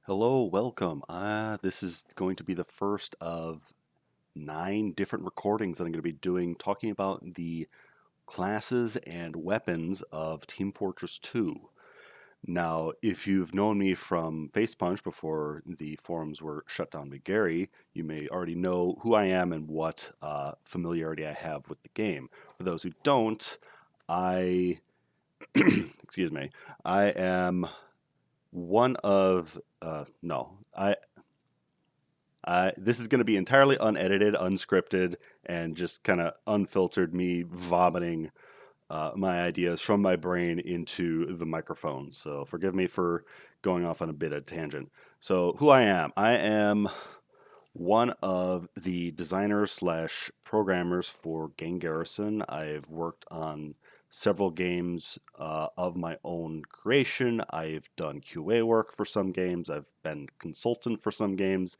Hello, welcome. This is going to be the first of 9 different recordings that I'm going to be doing talking about the classes and weapons of Team Fortress 2. Now, if you've known me from Face Punch before the forums were shut down by Gary, you may already know who I am and what familiarity I have with the game. For those who don't, I, excuse me, I am one of, no, this is going to be entirely unedited, unscripted, and just kind of unfiltered me vomiting my ideas from my brain into the microphone. So forgive me for going off on a bit of a tangent. So who I am one of the designers slash programmers for Game Garrison. I've worked on several games of my own creation. I've done QA work for some games. I've been consultant for some games,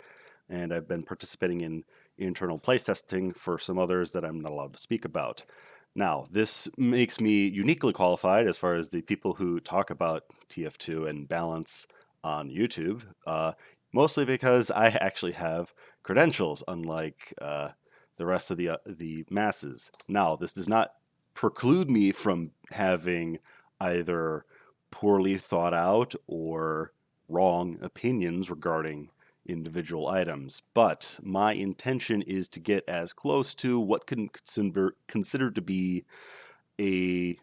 and I've been participating in internal playtesting for some others that I'm not allowed to speak about. Now, this makes me uniquely qualified as far as the people who talk about TF2 and balance on YouTube, mostly because I actually have credentials, unlike the rest of the masses. Now, this does not preclude me from having either poorly thought out or wrong opinions regarding individual items, but my intention is to get as close to what can consider to be a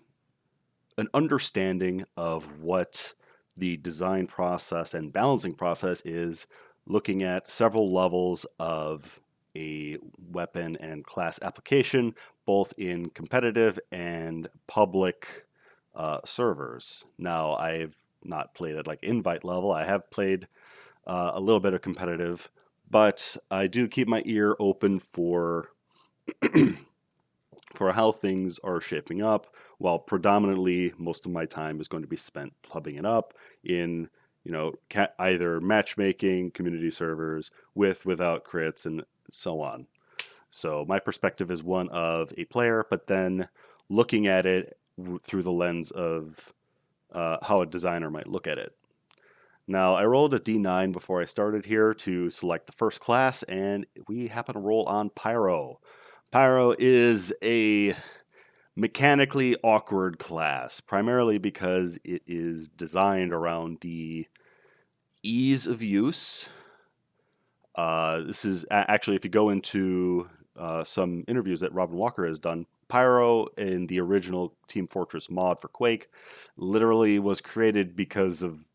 an understanding of what the design process and balancing process is, looking at several levels of a weapon and class application, both in competitive and public servers. Now, I've not played at like invite level. I have played a little bit of competitive, but I do keep my ear open for how things are shaping up, while predominantly most of my time is going to be spent pubbing it up in either matchmaking, community servers, without crits, and so on. So my perspective is one of a player, but then looking at it through the lens of how a designer might look at it. Now, I rolled a d9 before I started here to select the first class, and we happen to roll on Pyro. Pyro is a mechanically awkward class, primarily because it is designed around the ease of use. This is actually, if you go into some interviews that Robin Walker has done, Pyro in the original Team Fortress mod for Quake literally was created because of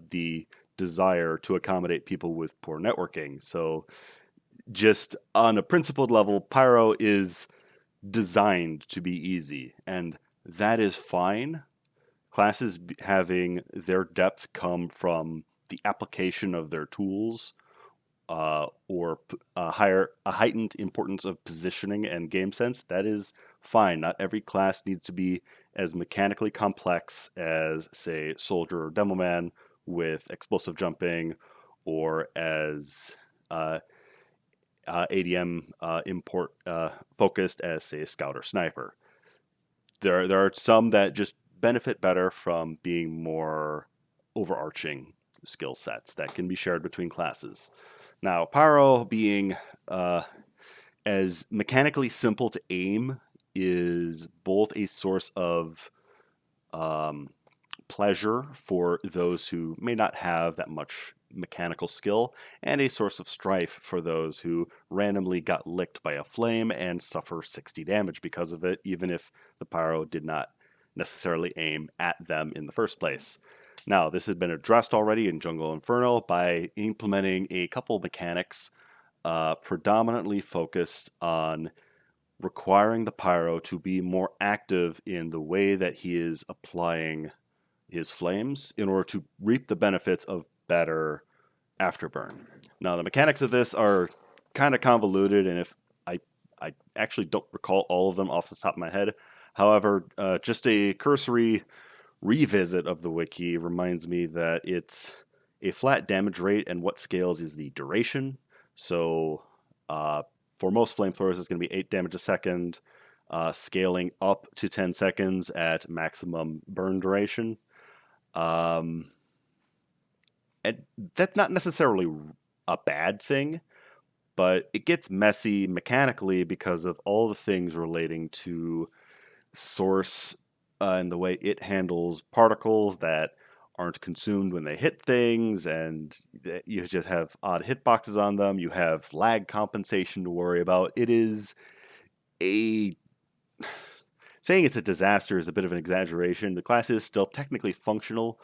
the desire to accommodate people with poor networking. So, just on a principled level, Pyro is designed to be easy, and that is fine. Classes having their depth come from the application of their tools, or a heightened importance of positioning and game sense, that is fine. Not every class needs to be as mechanically complex as, say, Soldier or Demoman with explosive jumping, or as ADM import focused as, say, Scout or Sniper. There are some that just benefit better from being more overarching skill sets that can be shared between classes. Now, Pyro being as mechanically simple to aim is both a source of um, pleasure for those who may not have that much mechanical skill, and a source of strife for those who randomly got licked by a flame and suffer 60 damage because of it, even if the pyro did not necessarily aim at them in the first place. Now, this has been addressed already in Jungle Inferno by implementing a couple mechanics predominantly focused on requiring the pyro to be more active in the way that he is applying his flames in order to reap the benefits of better afterburn. Now, the mechanics of this are kind of convoluted, and if I actually don't recall all of them off the top of my head. However, just a cursory revisit of the wiki reminds me that it's a flat damage rate, and what scales is the duration. So, for most flamethrowers, it's going to be 8 damage a second, scaling up to 10 seconds at maximum burn duration. Um, And that's not necessarily a bad thing, but it gets messy mechanically because of all the things relating to source and the way it handles particles that aren't consumed when they hit things, and you just have odd hitboxes on them. You have lag compensation to worry about. It is a saying it's a disaster is a bit of an exaggeration. The class is still technically functional,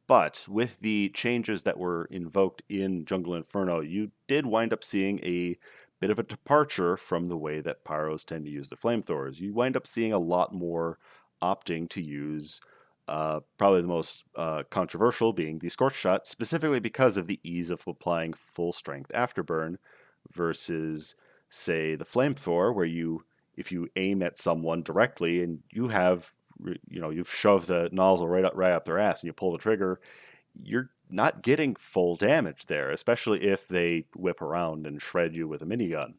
but with the changes that were invoked in Jungle Inferno, you did wind up seeing a bit of a departure from the way that Pyros tend to use the flamethrowers. You wind up seeing a lot more opting to use probably the most controversial being the Scorch Shot, specifically because of the ease of applying full strength afterburn versus, say, the Flamethrower, where if you aim at someone directly and you've shoved the nozzle right up their ass and you pull the trigger, you're not getting full damage there, especially if they whip around and shred you with a minigun.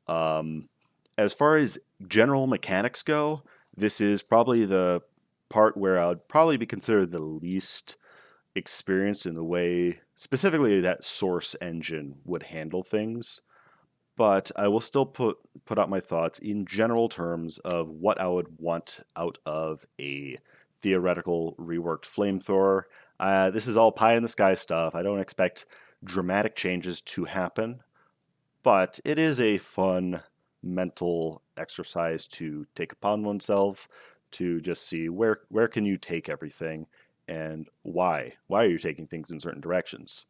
Um, as far as general mechanics go, this is probably the part where I would probably be considered the least experienced in the way specifically that Source engine would handle things. But I will still put out my thoughts in general terms of what I would want out of a theoretical reworked flamethrower. This is all pie in the sky stuff. I don't expect dramatic changes to happen, but it is a fun mental exercise to take upon oneself to just see where can you take everything and why are you taking things in certain directions.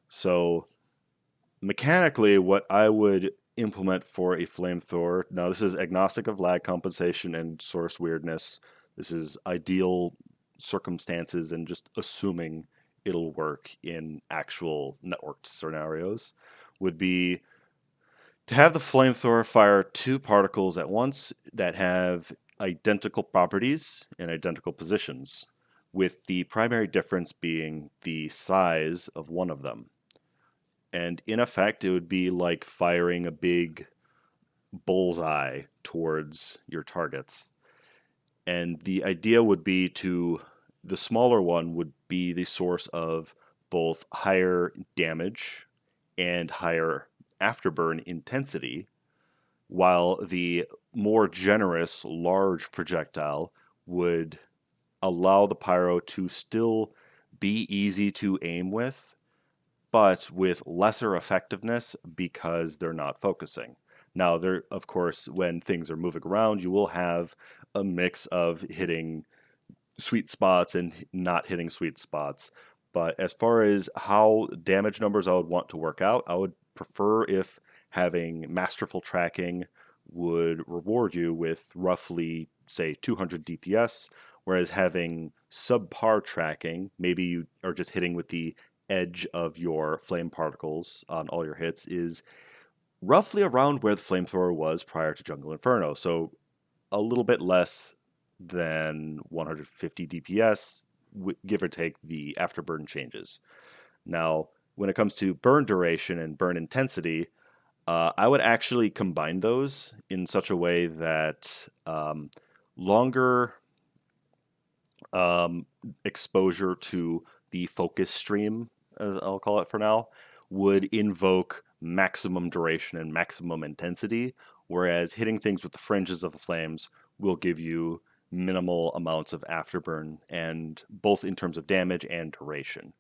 So mechanically, what I would implement for a flamethrower, now this is agnostic of lag compensation and source weirdness. This is ideal circumstances and just assuming it'll work in actual networked scenarios, would be to have the flamethrower fire two particles at once that have identical properties in identical positions, with the primary difference being the size of one of them. And in effect, it would be like firing a big bullseye towards your targets. And the idea would be the smaller one would be the source of both higher damage and higher afterburn intensity, while the more generous large projectile would allow the pyro to still be easy to aim with, but with lesser effectiveness because they're not focusing. Now, there, of course, when things are moving around, you will have a mix of hitting sweet spots and not hitting sweet spots. But as far as how damage numbers I would want to work out, I would prefer if having masterful tracking would reward you with roughly, say, 200 DPS, whereas having subpar tracking, maybe you are just hitting with the edge of your flame particles on all your hits, is roughly around where the flamethrower was prior to Jungle Inferno. So a little bit less than 150 DPS, give or take the afterburn changes. Now, when it comes to burn duration and burn intensity, I would actually combine those in such a way that longer exposure to the focus stream, as I'll call it for now, would invoke maximum duration and maximum intensity, whereas hitting things with the fringes of the flames will give you minimal amounts of afterburn, and both in terms of damage and duration.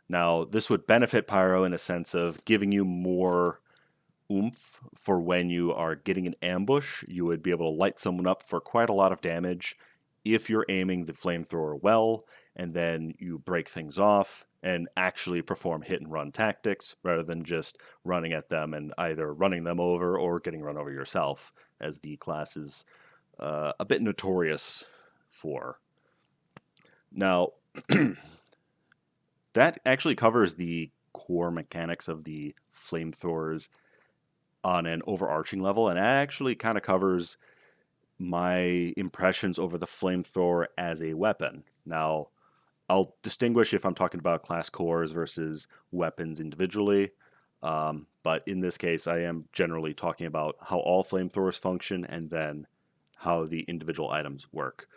Now, this would benefit Pyro in a sense of giving you more oomph for when you are getting an ambush. You would be able to light someone up for quite a lot of damage if you're aiming the flamethrower well, and then you break things off and actually perform hit and run tactics rather than just running at them and either running them over or getting run over yourself, as the class is a bit notorious for. Now, that actually covers the core mechanics of the flamethrowers on an overarching level, and that actually kind of covers my impressions over the flamethrower as a weapon. Now, I'll distinguish if I'm talking about class cores versus weapons individually, but in this case, I am generally talking about how all flamethrowers function and then how the individual items work.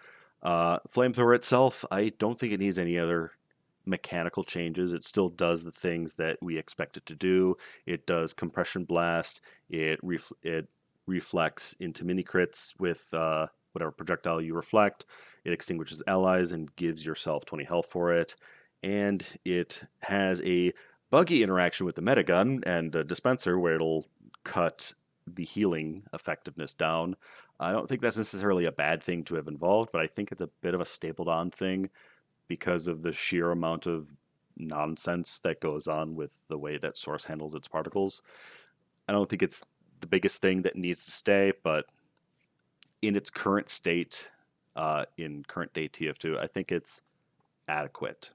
Flamethrower itself, I don't think it needs any other mechanical changes. It still does the things that we expect it to do. It does compression blast. It reflects into mini crits with whatever projectile you reflect. It extinguishes allies and gives yourself 20 health for it. And it has a buggy interaction with the metagun and a dispenser where it'll cut the healing effectiveness down. I don't think that's necessarily a bad thing to have involved, but I think it's a bit of a stapled on thing because of the sheer amount of nonsense that goes on with the way that Source handles its particles. I don't think it's the biggest thing that needs to stay, but in its current state, in current day TF2, I think it's adequate.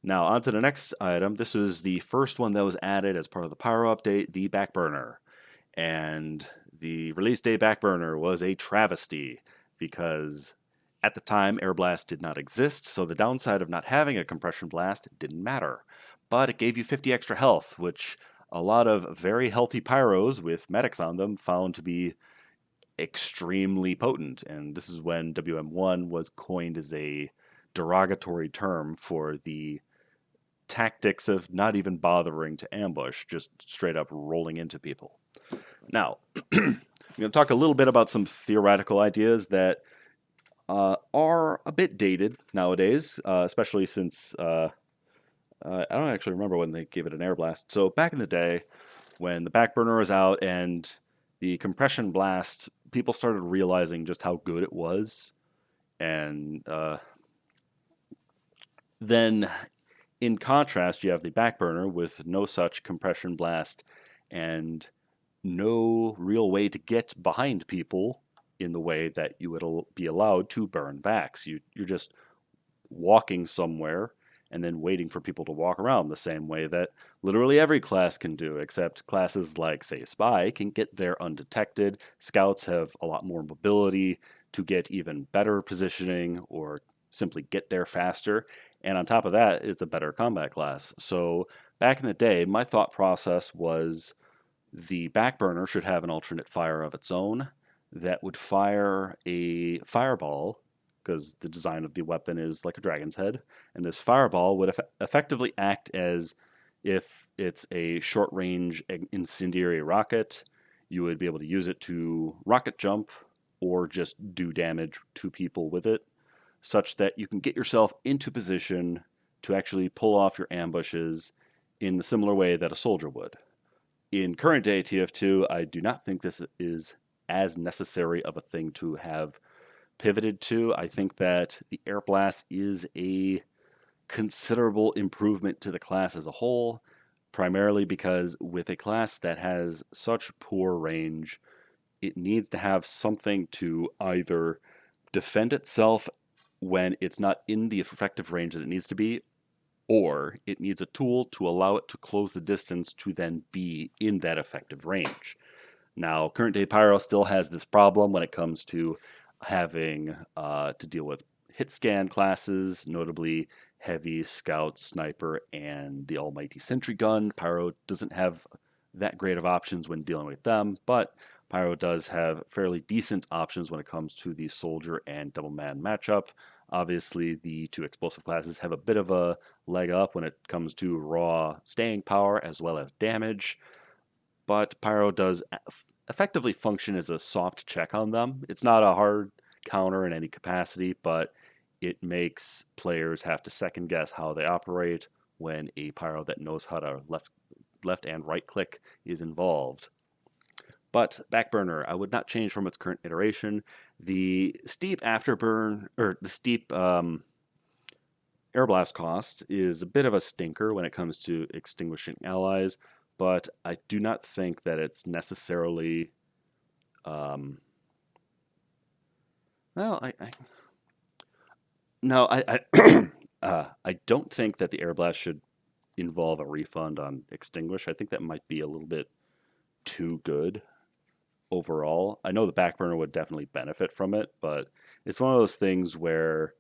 Now, on to the next item. This is the first one that was added as part of the Pyro update, the Backburner. And the release day Backburner was a travesty because at the time, Air Blast did not exist, so the downside of not having a compression blast didn't matter. But it gave you 50 extra health, which a lot of very healthy pyros with medics on them found to be extremely potent. And this is when WM1 was coined as a derogatory term for the tactics of not even bothering to ambush, just straight up rolling into people. Now, I'm going to talk a little bit about some theoretical ideas that are a bit dated nowadays, especially since I don't actually remember when they gave it an air blast. So back in the day, when the Backburner was out and the compression blast, people started realizing just how good it was. And then in contrast, you have the Backburner with no such compression blast and no real way to get behind people in the way that you would be allowed to burn backs. You're just walking somewhere and then waiting for people to walk around the same way that literally every class can do, except classes like, say, Spy can get there undetected. Scouts have a lot more mobility to get even better positioning or simply get there faster. And on top of that, it's a better combat class. So back in the day, my thought process was the Backburner should have an alternate fire of its own that would fire a fireball, because the design of the weapon is like a dragon's head, and this fireball would effectively act as if it's a short-range incendiary rocket. You would be able to use it to rocket jump or just do damage to people with it, such that you can get yourself into position to actually pull off your ambushes in the similar way that a soldier would. In current day TF2, I do not think this is as necessary of a thing to have pivoted to. I think that the Air Blast is a considerable improvement to the class as a whole, primarily because with a class that has such poor range, it needs to have something to either defend itself when it's not in the effective range that it needs to be, or it needs a tool to allow it to close the distance to then be in that effective range. Now, current day Pyro still has this problem when it comes to having to deal with hit scan classes, notably heavy, scout, sniper, and the almighty sentry gun. Pyro doesn't have that great of options when dealing with them, but Pyro does have fairly decent options when it comes to the soldier and double man matchup. Obviously, the two explosive classes have a bit of a leg up when it comes to raw staying power as well as damage, but Pyro does effectively function as a soft check on them. It's not a hard counter in any capacity, but it makes players have to second guess how they operate when a Pyro that knows how to left and right click is involved. But Backburner, I would not change from its current iteration. The steep afterburn, or the steep air blast cost is a bit of a stinker when it comes to extinguishing allies, but I do not think that it's necessarily. Well, no, I don't think that the air blast should involve a refund on extinguish. I think that might be a little bit too good overall. I know the Backburner would definitely benefit from it, but it's one of those things where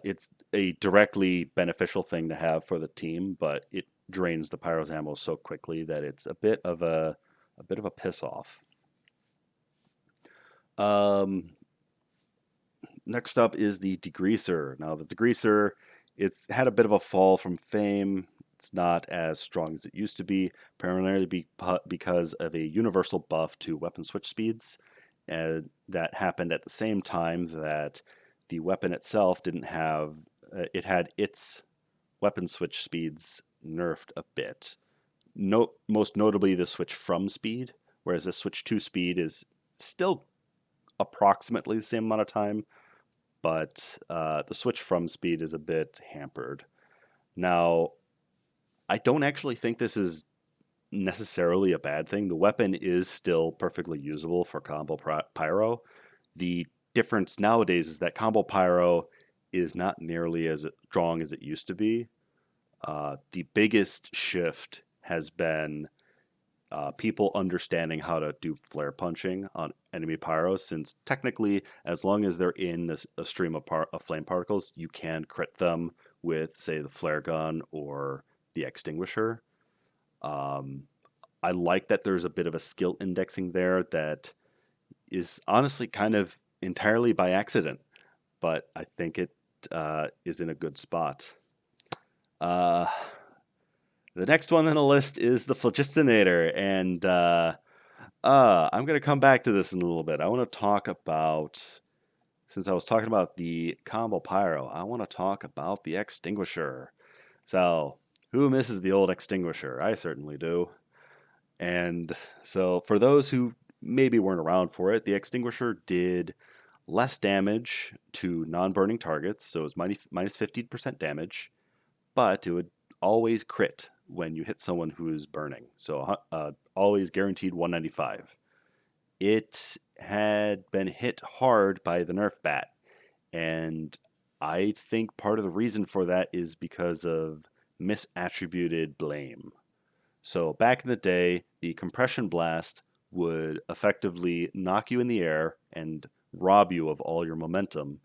it's a directly beneficial thing to have for the team, but it drains the Pyro's ammo so quickly that it's a bit of a piss off. Next up is the degreaser. Now the degreaser It's had a bit of a fall from fame. It's not as strong as it used to be, primarily because of a universal buff to weapon switch speeds. That happened at the same time that the weapon itself didn't have, it had its weapon switch speeds nerfed a bit. Most notably the switch from speed, whereas the switch to speed is still approximately the same amount of time, but the switch from speed is a bit hampered. Now, I don't actually think this is necessarily a bad thing. The weapon is still perfectly usable for combo pyro. The difference nowadays is that combo pyro is not nearly as strong as it used to be. The biggest shift has been people understanding how to do flare punching on enemy pyros, since technically, as long as they're in a stream of flame particles, you can crit them with, say, the flare gun or the extinguisher. Um, I like that there's a bit of a skill indexing there that is honestly kind of entirely by accident, but I think it is in a good spot. Uh, the next one on the list is the Phlogistinator, and I'm going to come back to this in a little bit. I want to talk about, since I was talking about the combo pyro, I want to talk about the extinguisher. So, who misses the old extinguisher? I certainly do. And so, for those who maybe weren't around for it, the extinguisher did less damage to non burning targets, so it was minus 50% damage, but it would always crit when you hit someone who is burning. So, always guaranteed 195. It had been hit hard by the Nerf bat, and I think part of the reason for that is because of misattributed blame. So back in the day, the compression blast would effectively knock you in the air and rob you of all your momentum.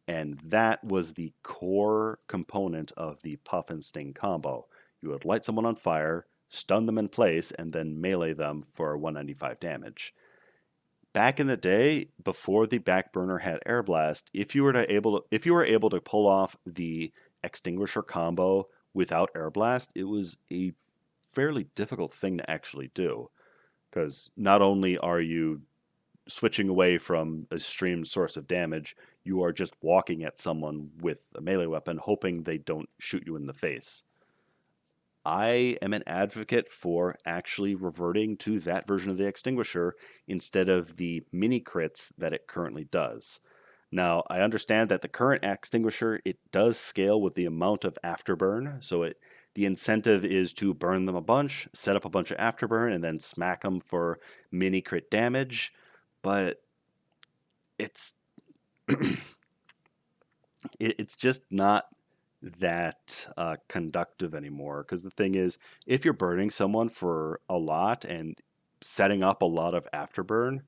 And that was the core component of the puff and sting combo. You would light someone on fire, stun them in place, and then melee them for 195 damage. Back in the day, before the backburner had air blast, if you were able to pull off the extinguisher combo without air blast, it was a fairly difficult thing to actually do, because not only are you switching away from a streamed source of damage, you are just walking at someone with a melee weapon, hoping they don't shoot you in the face. I am an advocate for actually reverting to that version of the extinguisher instead of the mini crits that it currently does. Now, I understand that the current extinguisher, it does scale with the amount of afterburn, so the incentive is to burn them a bunch, set up a bunch of afterburn, and then smack them for mini crit damage, but it's it's just not that conductive anymore. Because the thing is, if you're burning someone for a lot and setting up a lot of afterburn,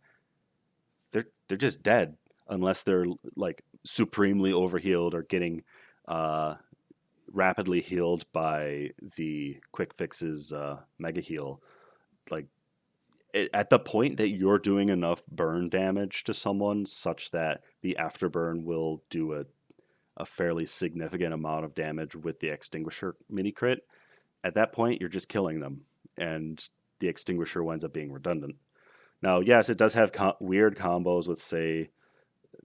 they're just dead unless they're like supremely overhealed or getting uh, rapidly healed by the quick fixes mega heal. Like at the point that you're doing enough burn damage to someone such that the afterburn will do a fairly significant amount of damage with the extinguisher mini crit, at that point you're just killing them, and the extinguisher winds up being redundant. Now, yes, it does have weird combos with, say,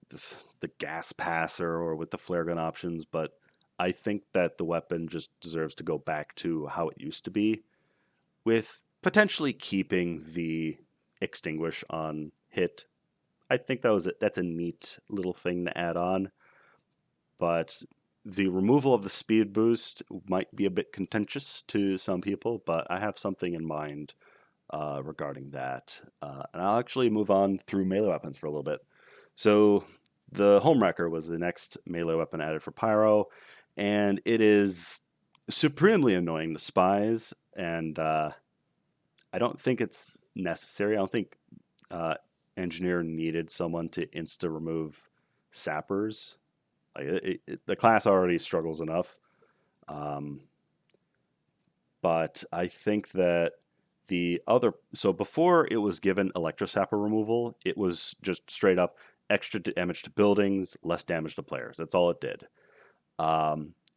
the gas passer or with the flare gun options, but I think that the weapon just deserves to go back to how it used to be, with potentially keeping the extinguish on hit. I think that's a neat little thing to add on, but the removal of the speed boost might be a bit contentious to some people, but I have something in mind regarding that. And I'll actually move on through melee weapons for a little bit. So the Homewrecker was the next melee weapon added for Pyro, and it is supremely annoying to spies, and I don't think it's necessary. I don't think uh, Engineer needed someone to insta remove sappers. Like the class already struggles enough, um, but I think that so before it was given electrosapper removal, it was just straight up extra damage to buildings, less damage to players. That's all it did.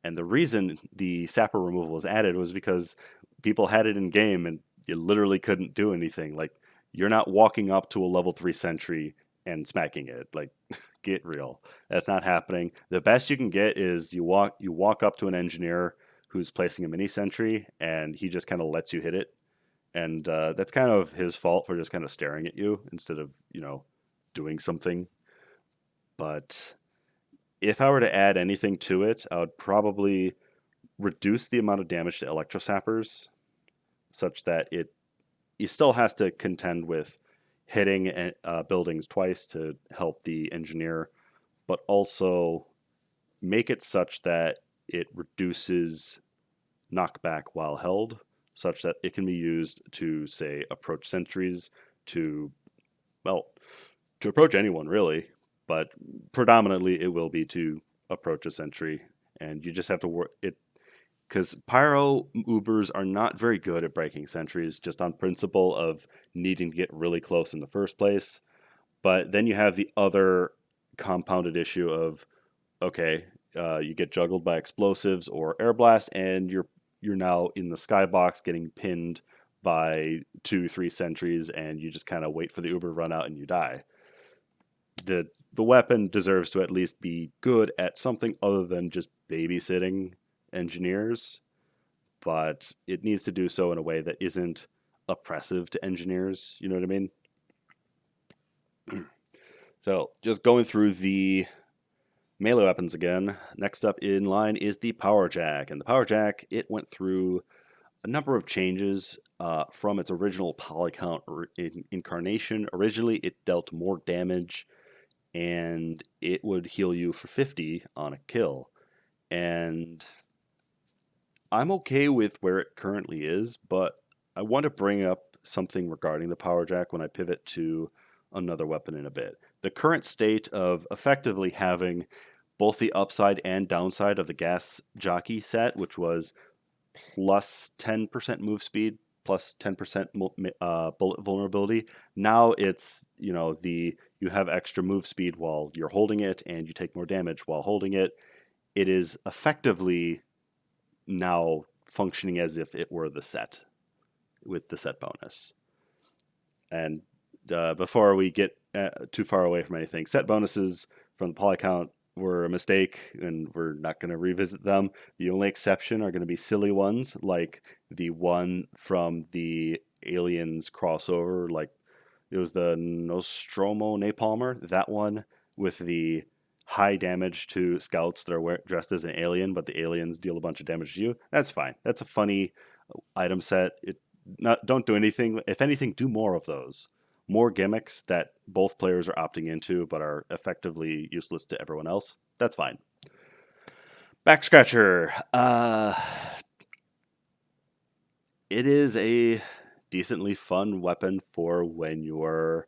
And the reason the sapper removal was added was because people had it in game and you literally couldn't do anything. Like, you're not walking up to a level 3 sentry and smacking it. Like, get real. That's not happening. The best you can get is you walk up to an engineer who's placing a mini sentry and he just kind of lets you hit it. And that's kind of his fault for just kind of staring at you instead of, doing something. But if I were to add anything to it, I would probably reduce the amount of damage to electrosappers such that he still has to contend with hitting buildings twice to help the engineer, but also make it such that it reduces knockback while held, such that it can be used to, say, approach sentries, to, well, to approach anyone really, but predominantly it will be to approach a sentry, and you just have to work it because Pyro Ubers are not very good at breaking sentries, just on principle of needing to get really close in the first place. But then you have the other compounded issue of, okay, you get juggled by explosives or air blast, and you're now in the skybox getting pinned by 2, 3 sentries, and you just kind of wait for the Uber to run out and you die. The weapon deserves to at least be good at something other than just babysitting engineers, but it needs to do so in a way that isn't oppressive to engineers. You know what I mean? So, just going through the melee weapons again. Next up in line is the Power Jack. And the Power Jack, it went through a number of changes from its original polycount incarnation. Originally, it dealt more damage and it would heal you for 50 on a kill. And I'm okay with where it currently is, but I want to bring up something regarding the Power Jack when I pivot to another weapon in a bit. The current state of effectively having both the upside and downside of the gas jockey set, which was plus 10% move speed, plus 10% bullet vulnerability. Now it's, you have extra move speed while you're holding it and you take more damage while holding it. It is effectively now functioning as if it were the set with the set bonus. And before we get too far away from anything, set bonuses from the poly count were a mistake and we're not going to revisit them. The only exception are going to be silly ones like the one from the Aliens crossover, like it was the Nostromo Napalmer, that one with the high damage to scouts that are dressed as an alien, but the aliens deal a bunch of damage to you. That's fine. That's a funny item set. Don't do anything. If anything, do more of those. More gimmicks that both players are opting into but are effectively useless to everyone else. That's fine. Back Scratcher. It is a decently fun weapon for when you're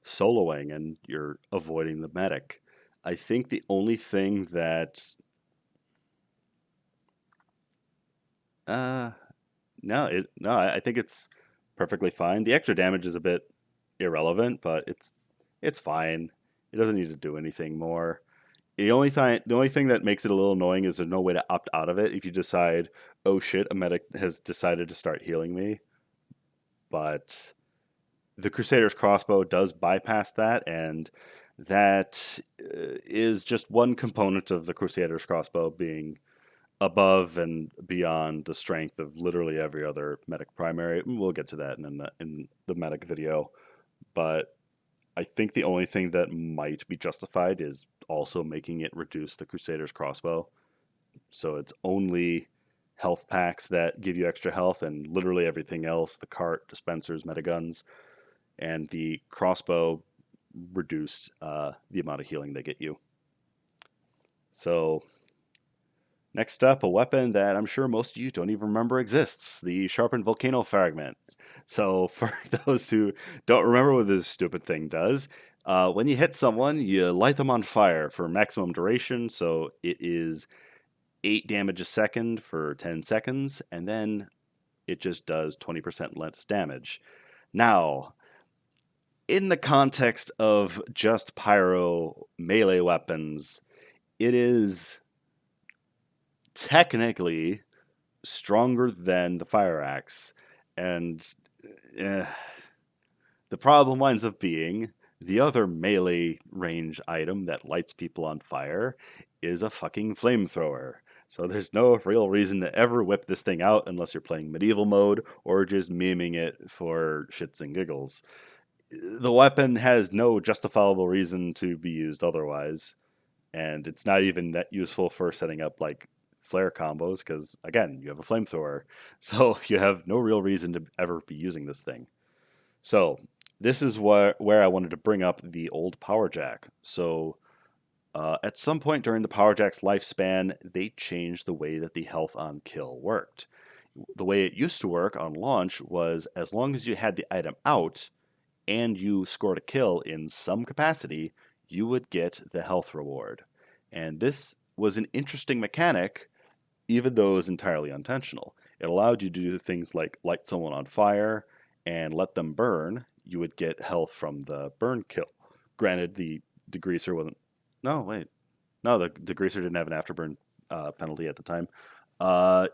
soloing and you're avoiding the medic. I think the only thing that uh I think it's perfectly fine. The extra damage is a bit irrelevant, but it's fine. It doesn't need to do anything more. The only thing that makes it a little annoying is there's no way to opt out of it if you decide, oh shit, a medic has decided to start healing me. But the Crusader's crossbow does bypass that, and that is just one component of the Crusader's crossbow being above and beyond the strength of literally every other medic primary. We'll get to that in the medic video, but I think the only thing that might be justified is also making it reduce the Crusader's crossbow. So it's only health packs that give you extra health, and literally everything else, the cart, dispensers, metaguns, and the crossbow reduce the amount of healing they get you. So next up, a weapon that I'm sure most of you don't even remember exists, the Sharpened Volcano Fragment. So for those who don't remember what this stupid thing does, when you hit someone, you light them on fire for maximum duration. So it is 8 damage a second for 10 seconds, and then it just does 20% less damage. Now, in the context of just pyro melee weapons, it is technically stronger than the fire axe. And eh, the problem winds up being the other melee range item that lights people on fire is a fucking flamethrower. So there's no real reason to ever whip this thing out unless you're playing medieval mode or just memeing it for shits and giggles. The weapon has no justifiable reason to be used otherwise, and it's not even that useful for setting up like flare combos because again, you have a flamethrower. So you have no real reason to ever be using this thing. So this is where I wanted to bring up the old Power Jack. So at some point during the Power Jack's lifespan, they changed the way that the health on kill worked. The way it used to work on launch was as long as you had the item out and you scored a kill in some capacity, you would get the health reward. And this was an interesting mechanic, even though it was entirely intentional. It allowed you to do things like light someone on fire and let them burn. You would get health from the burn kill. Granted, the degreaser wasn't. No, wait. No, the degreaser didn't have an afterburn penalty at the time.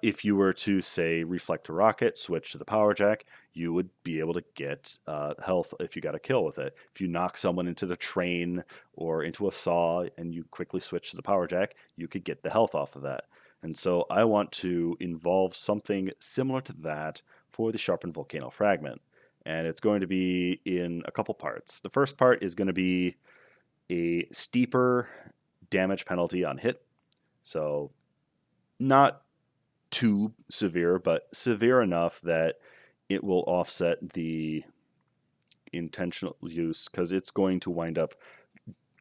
If you were to, say, reflect a rocket, switch to the power jack, you would be able to get health if you got a kill with it. If you knock someone into the train or into a saw and you quickly switch to the power jack, you could get the health off of that. And so I want to involve something similar to that for the sharpened volcano fragment. And it's going to be in a couple parts. The first part is going to be a steeper damage penalty on hit. So not too severe, but severe enough that it will offset the intentional use because it's going to wind up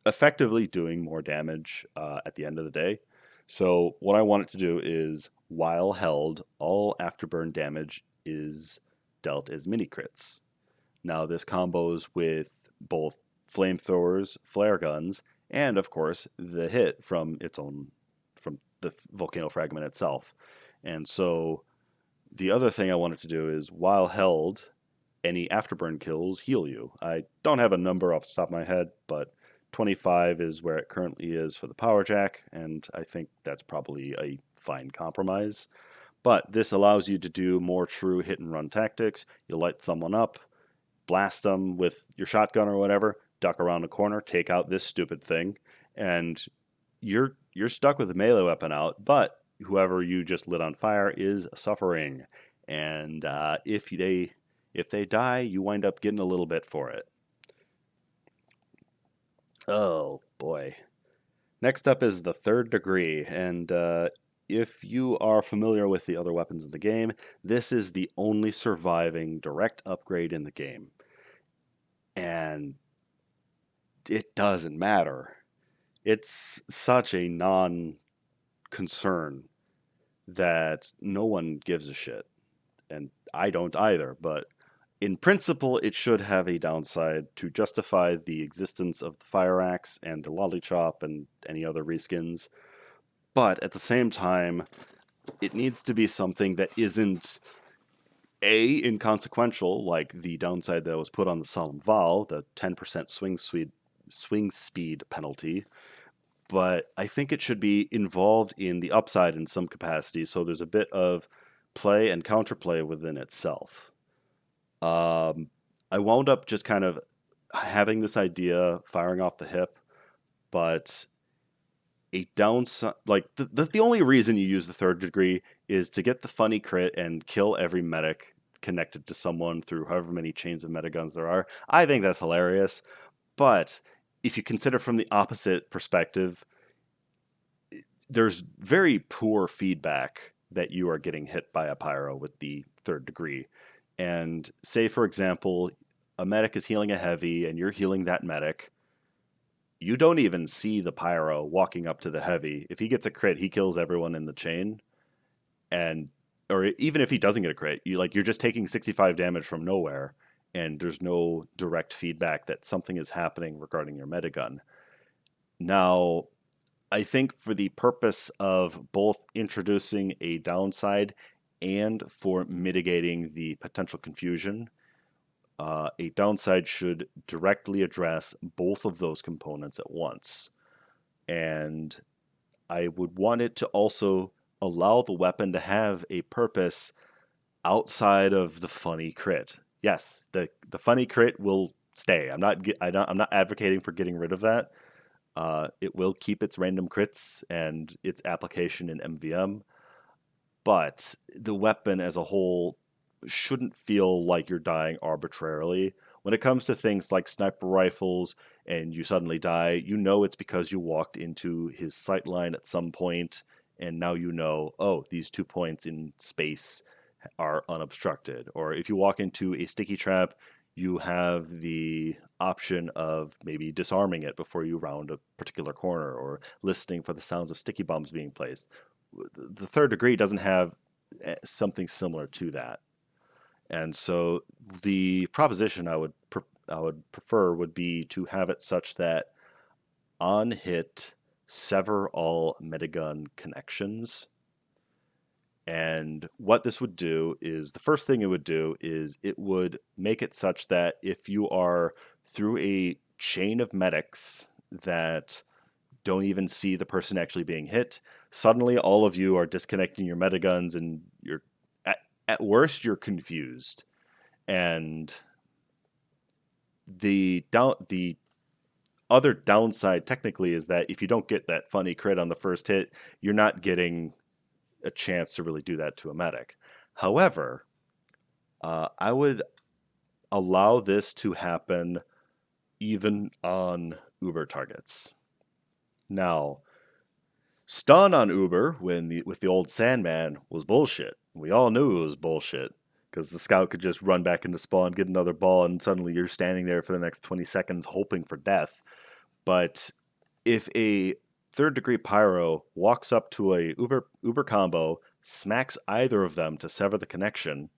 effectively doing more damage at the end of the day. So what I want it to do is, while held, all afterburn damage is dealt as mini crits. Now this combos with both flamethrowers, flare guns, and of course the hit from the volcano fragment itself. And so the other thing I wanted to do is, while held, any afterburn kills heal you. I don't have a number off the top of my head, but 25 is where it currently is for the power jack, and I think that's probably a fine compromise. But this allows you to do more true hit and run tactics. You light someone up, blast them with your shotgun or whatever, duck around a corner, take out this stupid thing, and you're stuck with a melee weapon out, but whoever you just lit on fire is suffering. And if they die, you wind up getting a little bit for it. Oh boy. Next up is the third degree, and if you are familiar with the other weapons in the game, this is the only surviving direct upgrade in the game. And it doesn't matter. It's such a non-concern that no one gives a shit. And I don't either, but in principle, it should have a downside to justify the existence of the Fire Axe and the Lollychop and any other reskins. But at the same time, it needs to be something that isn't inconsequential, like the downside that was put on the Solemn Vow, the 10% swing speed penalty. But I think it should be involved in the upside in some capacity, so there's a bit of play and counterplay within itself. I wound up just kind of having this idea firing off the hip, but a downside, like the only reason you use the third degree is to get the funny crit and kill every medic connected to someone through however many chains of metiguns there are. I think that's hilarious, but if you consider from the opposite perspective, there's very poor feedback that you are getting hit by a pyro with the third degree. And say, for example, a medic is healing a heavy and you're healing that medic. You don't even see the pyro walking up to the heavy. If he gets a crit, he kills everyone in the chain. And or even if he doesn't get a crit, you're just taking 65 damage from nowhere, and there's no direct feedback that something is happening regarding your metagun. Now, I think for the purpose of both introducing a downside and for mitigating the potential confusion, a downside should directly address both of those components at once. And I would want it to also allow the weapon to have a purpose outside of the funny crit. Yes, the funny crit will stay. I'm not advocating for getting rid of that. It will keep its random crits and its application in MVM, but the weapon as a whole shouldn't feel like you're dying arbitrarily. When it comes to things like sniper rifles and you suddenly die, you know it's because you walked into his sight line at some point, and now you know, oh, these 2 points in space are unobstructed. Or if you walk into a sticky trap, you have the option of maybe disarming it before you round a particular corner or listening for the sounds of sticky bombs being placed. The third degree doesn't have something similar to that. And so the proposition I would prefer would be to have it such that on hit sever all metagun connections. And what this would do is the first thing it would do is it would make it such that if you are through a chain of medics that don't even see the person actually being hit, suddenly all of you are disconnecting your metaguns and you're at worst you're confused. And the other downside technically is that if you don't get that funny crit on the first hit, you're not getting a chance to really do that to a medic. However, I would allow this to happen even on Uber targets. Now, stun on Uber with the old Sandman was bullshit. We all knew it was bullshit because the scout could just run back into spawn, get another ball, and suddenly you're standing there for the next 20 seconds hoping for death. But if a third degree pyro walks up to a Uber combo, smacks either of them to sever the connection,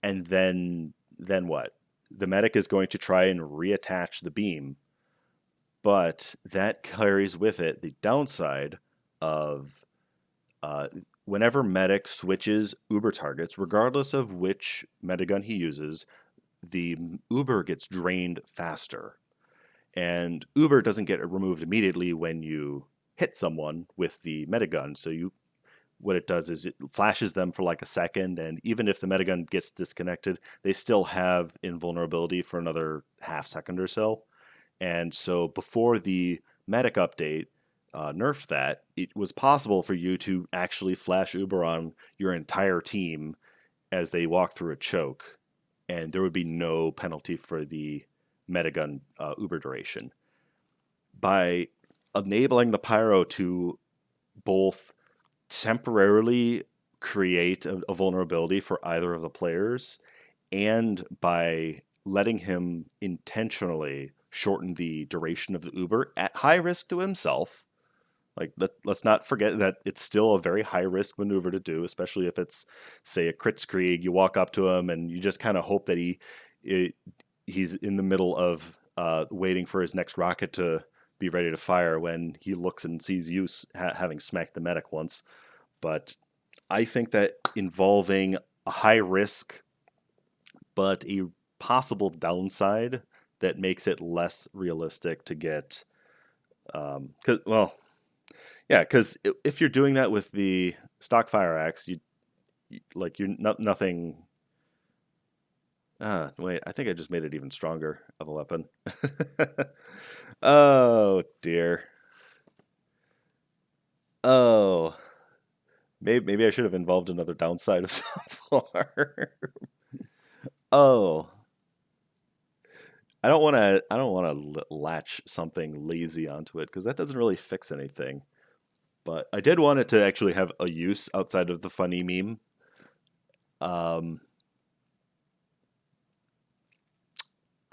and then what? The medic is going to try and reattach the beam, but that carries with it the downside of whenever medic switches Uber targets, regardless of which metagun he uses, the Uber gets drained faster. And Uber doesn't get removed immediately when you hit someone with the metagun. So what it does is it flashes them for like a second, and even if the metagun gets disconnected, they still have invulnerability for another half second or so. And so before the medic update nerfed that, it was possible for you to actually flash Uber on your entire team as they walk through a choke, and there would be no penalty for the metagun Uber duration. By enabling the Pyro to both temporarily create a vulnerability for either of the players, and by letting him intentionally shorten the duration of the Uber at high risk to himself. Like, let's not forget that it's still a very high risk maneuver to do, especially if it's, say, a Kritzkrieg. You walk up to him and you just kind of hope that he's in the middle of waiting for his next rocket to be ready to fire when he looks and sees you having smacked the medic once. But I think that involving a high risk but a possible downside that makes it less realistic to get, because if you're doing that with the stock fire axe, you're not nothing. Wait, I think I just made it even stronger of a weapon. Oh dear. Oh, maybe I should have involved another downside of some form. Oh, I don't want to latch something lazy onto it because that doesn't really fix anything. But I did want it to actually have a use outside of the funny meme. Um,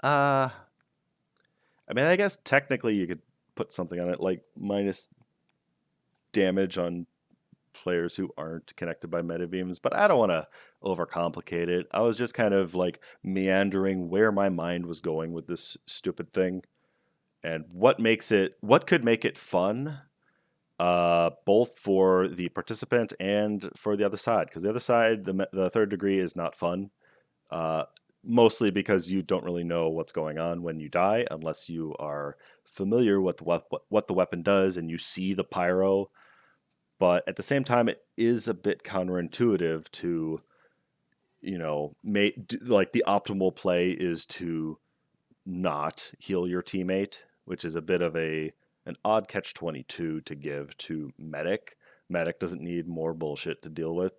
uh, I mean, I guess technically you could put something on it like minus damage on players who aren't connected by meta beams, but I don't want to overcomplicate it. I was just kind of like meandering where my mind was going with this stupid thing and what could make it fun, both for the participant and for the other side. Because the other side, the third degree, is not fun. Uh, Mostly because you don't really know what's going on when you die unless you are familiar with what the weapon does and you see the pyro. but at the same time, it is a bit counterintuitive to, like the optimal play is to not heal your teammate, which is a bit of an odd catch 22 to give to medic. Medic doesn't need more bullshit to deal with.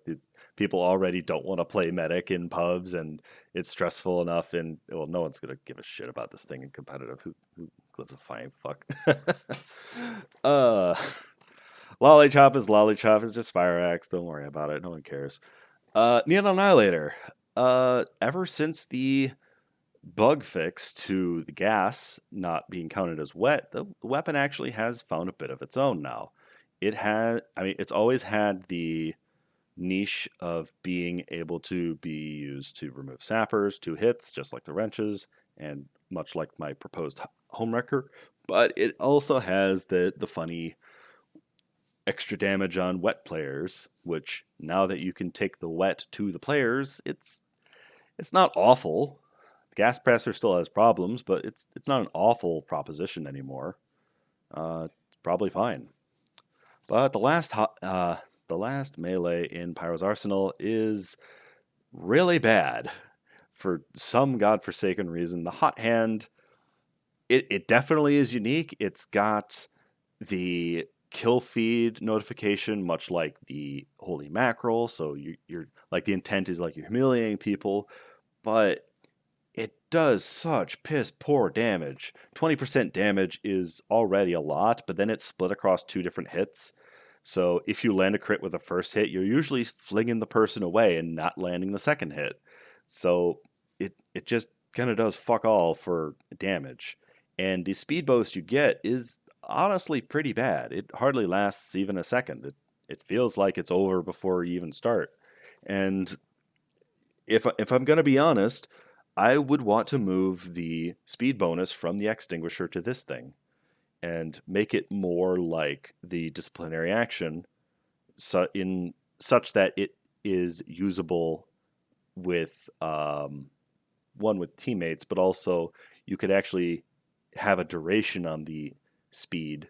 People already don't want to play medic in pubs, and it's stressful enough. And well, no one's gonna give a shit about this thing in competitive. Who gives a flying fuck? uh, Lollychop is Lollychop. Is just Fire Axe. Don't worry about it. No one cares. Neon Annihilator. Ever since the bug fix to the gas not being counted as wet, the weapon actually has found a bit of its own now. It's always had the niche of being able to be used to remove sappers, 2 hits, just like the wrenches, and much like my proposed homewrecker. But it also has the funny extra damage on wet players, which now that you can take the wet to the players, it's not awful. Gas Presser still has problems, but it's not an awful proposition anymore. It's probably fine. But the last melee in Pyro's arsenal is really bad for some godforsaken reason. The hot hand, it definitely is unique. It's got the kill feed notification, much like the holy mackerel. So you're like the intent is like you're humiliating people, but it does such piss poor damage. 20% damage is already a lot, but then it's split across 2 different hits. So if you land a crit with the first hit, you're usually flinging the person away and not landing the second hit. So it just kind of does fuck all for damage. And the speed boost you get is honestly pretty bad. It hardly lasts even a second. It feels like it's over before you even start. And if I'm going to be honest, I would want to move the speed bonus from the extinguisher to this thing and make it more like the disciplinary action, in such that it is usable with one with teammates, but also you could actually have a duration on the speed,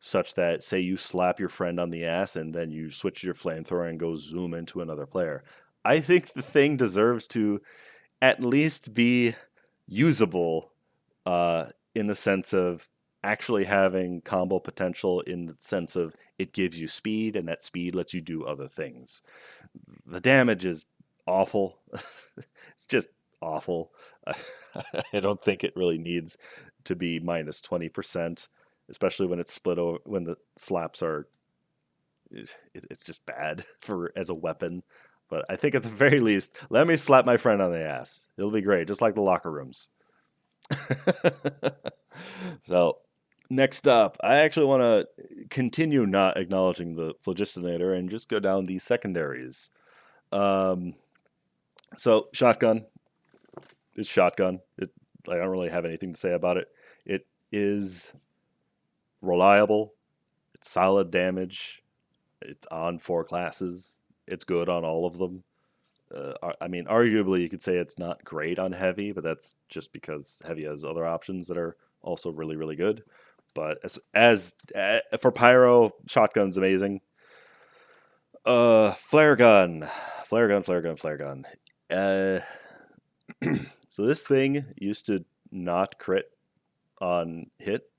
such that say you slap your friend on the ass and then you switch your flamethrower and go zoom into another player. I think the thing deserves to at least be usable, in the sense of actually having combo potential, in the sense of it gives you speed and that speed lets you do other things. The damage is awful. It's just awful. I don't think it really needs to be minus 20%, especially when it's split over, when the slaps are, it's just bad for as a weapon. But I think at the very least, let me slap my friend on the ass. It'll be great, just like the locker rooms. So, next up, I actually want to continue not acknowledging the Phlogistinator and just go down the secondaries. Um, so, shotgun is shotgun. I don't really have anything to say about it. It is reliable. It's solid damage. It's on 4 classes. It's good on all of them. Arguably, you could say it's not great on heavy, but that's just because heavy has other options that are also really, really good. But as for pyro, shotgun's amazing. Flare gun, flare gun, flare gun, flare gun. Uh, so this thing used to not crit on hit.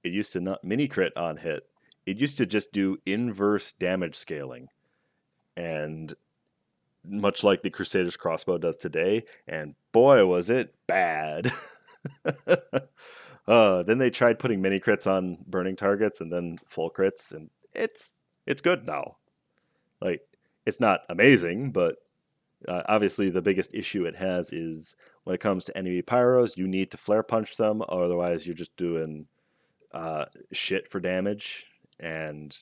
It used to not mini crit on hit. It used to just do inverse damage scaling, and much like the Crusader's crossbow does today, and boy was it bad. Then they tried putting mini crits on burning targets and then full crits, and it's good now. Like, it's not amazing, but obviously the biggest issue it has is when it comes to enemy pyros, you need to flare punch them, or otherwise you're just doing shit for damage. And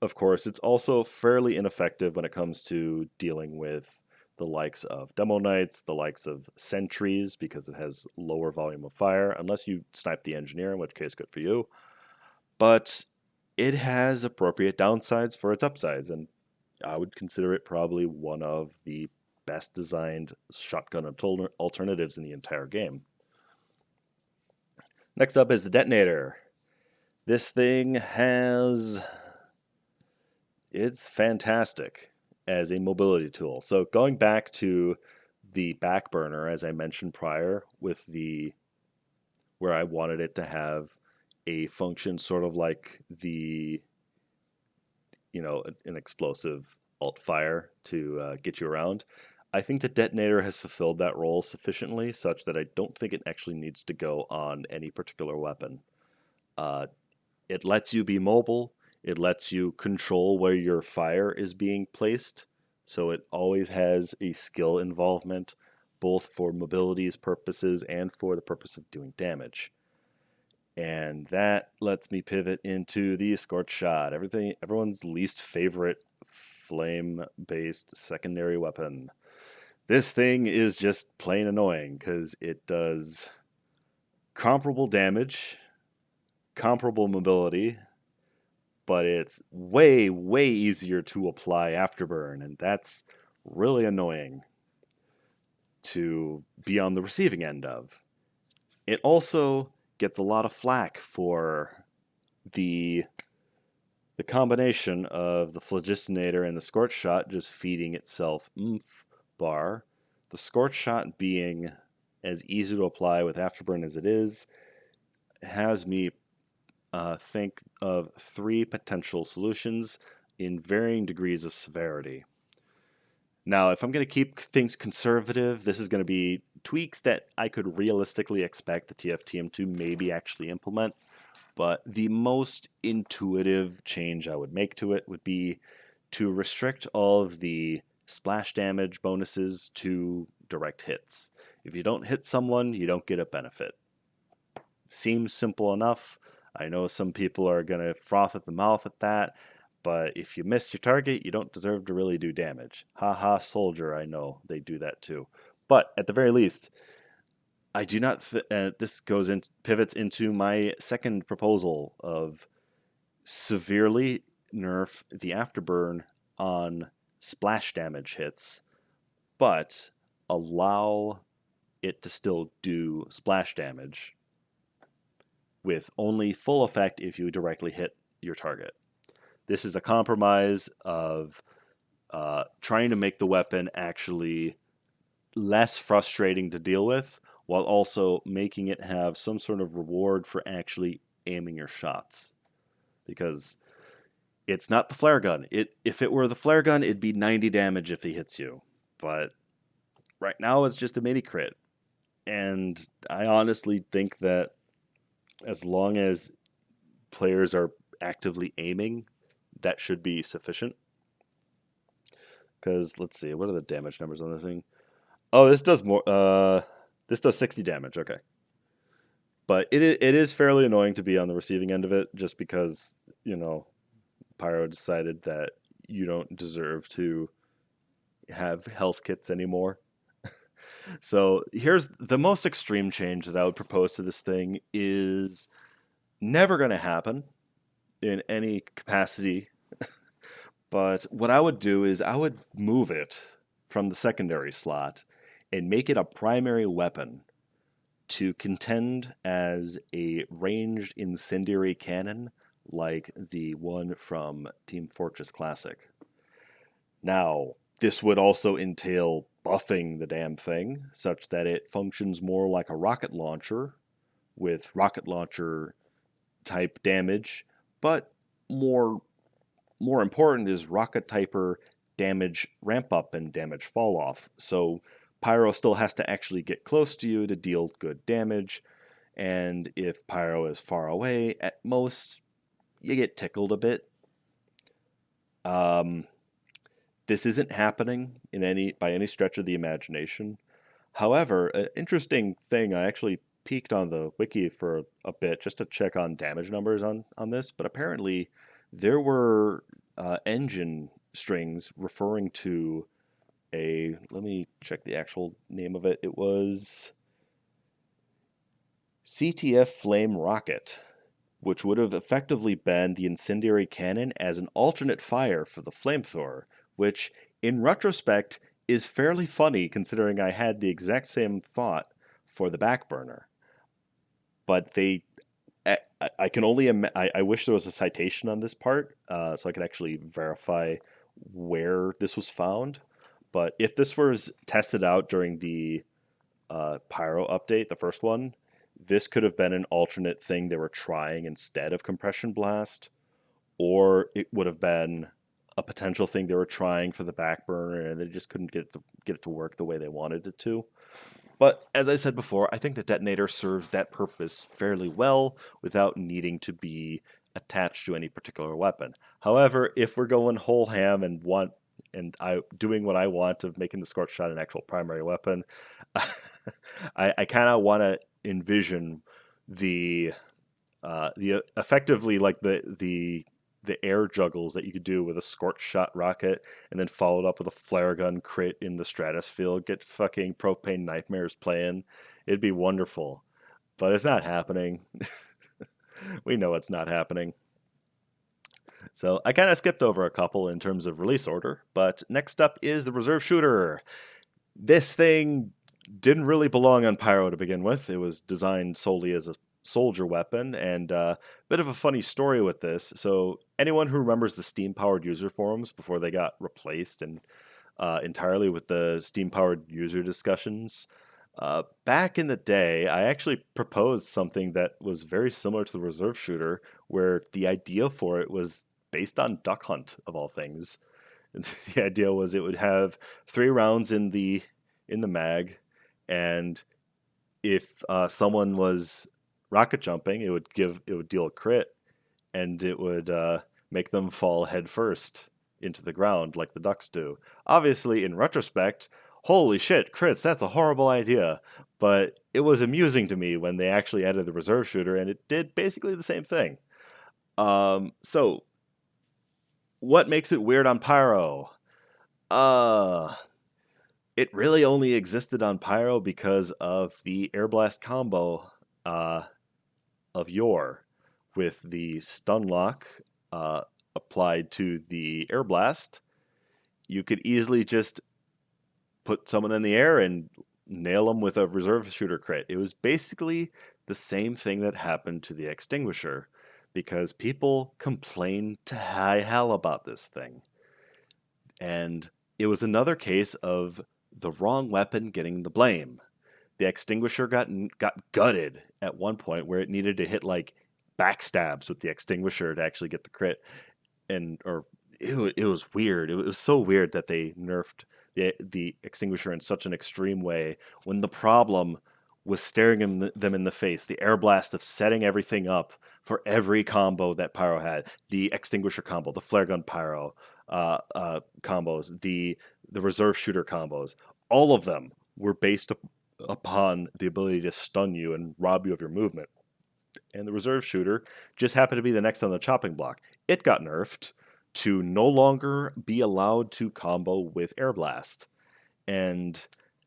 of course, it's also fairly ineffective when it comes to dealing with the likes of Demo Knights, the likes of Sentries, because it has lower volume of fire, unless you snipe the Engineer, in which case, good for you. But it has appropriate downsides for its upsides, and I would consider it probably one of the best designed shotgun alternatives in the entire game. Next up is the Detonator. This thing has It's fantastic as a mobility tool. So going back to the back burner, as I mentioned prior, with the where I wanted it to have a function sort of like the an explosive alt fire to get you around. I think the detonator has fulfilled that role sufficiently, such that I don't think it actually needs to go on any particular weapon. Uh, it lets you be mobile. It lets you control where your fire is being placed. So it always has a skill involvement, both for mobility's purposes and for the purpose of doing damage. And that lets me pivot into the escort shot. Everyone's least favorite flame-based secondary weapon. This thing is just plain annoying because it does comparable damage, comparable mobility, but it's way, way easier to apply afterburn, and that's really annoying to be on the receiving end of. It also gets a lot of flack for the the combination of the Phlogistinator and the Scorch Shot just feeding itself oomph bar. The Scorch Shot being as easy to apply with Afterburn as it is, has me think of three potential solutions in varying degrees of severity. Now, if I'm going to keep things conservative, this is going to be tweaks that I could realistically expect the TFTM to maybe actually implement. But the most intuitive change I would make to it would be to restrict all of the splash damage bonuses to direct hits. If you don't hit someone, you don't get a benefit. Seems simple enough. I know some people are going to froth at the mouth at that, but if you miss your target, you don't deserve to really do damage. Ha ha, soldier, I know they do that too. But at the very least, I do not. This pivots into my second proposal of severely nerf the afterburn on splash damage hits, but allow it to still do splash damage with only full effect if you directly hit your target. This is a compromise of trying to make the weapon actually less frustrating to deal with, while also making it have some sort of reward for actually aiming your shots. Because it's not the flare gun. If it were the flare gun, it'd be 90 damage if he hits you. But right now it's just a mini crit. And I honestly think that as long as players are actively aiming, that should be sufficient. Because let's see, what are the damage numbers on this thing? Oh, this does more. This does 60 damage. Okay, but it is fairly annoying to be on the receiving end of it, just because Pyro decided that you don't deserve to have health kits anymore. So here's the most extreme change that I would propose to this thing is never going to happen in any capacity. But what I would do is I would move it from the secondary slot and make it a primary weapon to contend as a ranged incendiary cannon like the one from Team Fortress Classic. Now, this would also entail buffing the damn thing such that it functions more like a rocket launcher with rocket launcher type damage, but more important is rocket typer damage ramp up and damage fall off. So Pyro still has to actually get close to you to deal good damage, and if Pyro is far away, at most you get tickled a bit. This isn't happening by any stretch of the imagination. However, an interesting thing, I actually peeked on the wiki for a bit just to check on damage numbers on this, but apparently there were engine strings referring to let me check the actual name of it. It was CTF Flame Rocket, which would have effectively been the incendiary cannon as an alternate fire for the flamethrower, which, in retrospect, is fairly funny considering I had the exact same thought for the back burner. But they I can only I wish there was a citation on this part, so I could actually verify where this was found. But if this was tested out during the Pyro update, the first one, this could have been an alternate thing they were trying instead of compression blast, or it would have been a potential thing they were trying for the back burner and they just couldn't get it to work the way they wanted it to. But as I said before, I think the detonator serves that purpose fairly well without needing to be attached to any particular weapon. However, if we're going whole ham and I doing what I want of making the scorch shot an actual primary weapon, I kind of want to envision the effectively like the air juggles that you could do with a scorch shot rocket and then followed up with a flare gun crit in the stratosphere. Get fucking propane nightmares playing. It'd be wonderful. But it's not happening. We know it's not happening. So I kind of skipped over a couple in terms of release order, but next up is the reserve shooter. This thing didn't really belong on Pyro to begin with. It was designed solely as a soldier weapon, and a bit of a funny story with this. So, anyone who remembers the steam powered user forums before they got replaced and entirely with the steam powered user discussions, back in the day, I actually proposed something that was very similar to the reserve shooter, where the idea for it was based on Duck Hunt, of all things. The idea was it would have 3 rounds in the mag, and if someone was rocket jumping, it would deal a crit, and it would make them fall head first into the ground like the ducks do. Obviously, in retrospect, holy shit, crits, that's a horrible idea. But it was amusing to me when they actually added the reserve shooter, and it did basically the same thing. So, what makes it weird on Pyro? Uh, it really only existed on Pyro because of the Air Blast combo uh, of yore, with the stun lock applied to the Air Blast. You could easily just put someone in the air and nail them with a reserve shooter crit. It was basically the same thing that happened to the extinguisher because people complained to high hell about this thing. And it was another case of the wrong weapon getting the blame. The extinguisher got gutted at one point where it needed to hit like backstabs with the extinguisher to actually get the crit, and or it was weird. It was so weird that they nerfed the extinguisher in such an extreme way when the problem was staring them in the face. The air blast of setting everything up for every combo that Pyro had, the extinguisher combo, the flare gun Pyro combos, the reserve shooter combos, all of them were based upon the ability to stun you and rob you of your movement. And the reserve shooter just happened to be the next on the chopping block. It got nerfed to no longer be allowed to combo with air blast. And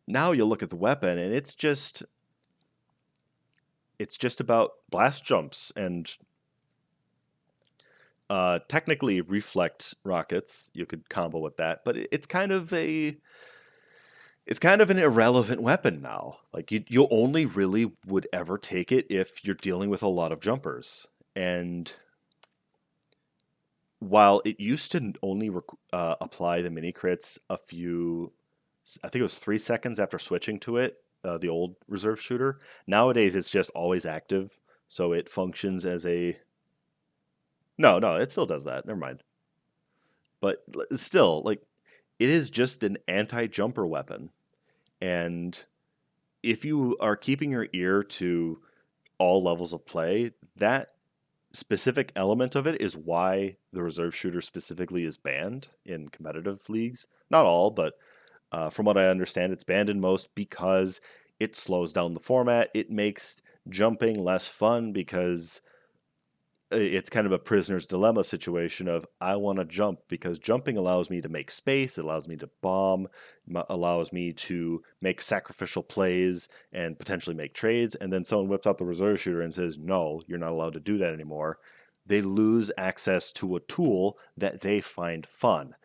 now you look at the weapon and it's just about blast jumps and technically reflect rockets. You could combo with that, but it's kind of an irrelevant weapon now. Like you only really would ever take it if you're dealing with a lot of jumpers. And while it used to only apply the mini crits I think it was 3 seconds after switching to it, the old reserve shooter. Nowadays, it's just always active, so it functions as a no, it still does that. Never mind. But still, like it is just an anti-jumper weapon, and if you are keeping your ear to all levels of play, that specific element of it is why the reserve shooter specifically is banned in competitive leagues. Not all, but from what I understand, it's banned in most because it slows down the format. It makes jumping less fun because it's kind of a prisoner's dilemma situation of I want to jump because jumping allows me to make space, it allows me to bomb, allows me to make sacrificial plays and potentially make trades. And then someone whips out the reserve shooter and says, no, you're not allowed to do that anymore. They lose access to a tool that they find fun.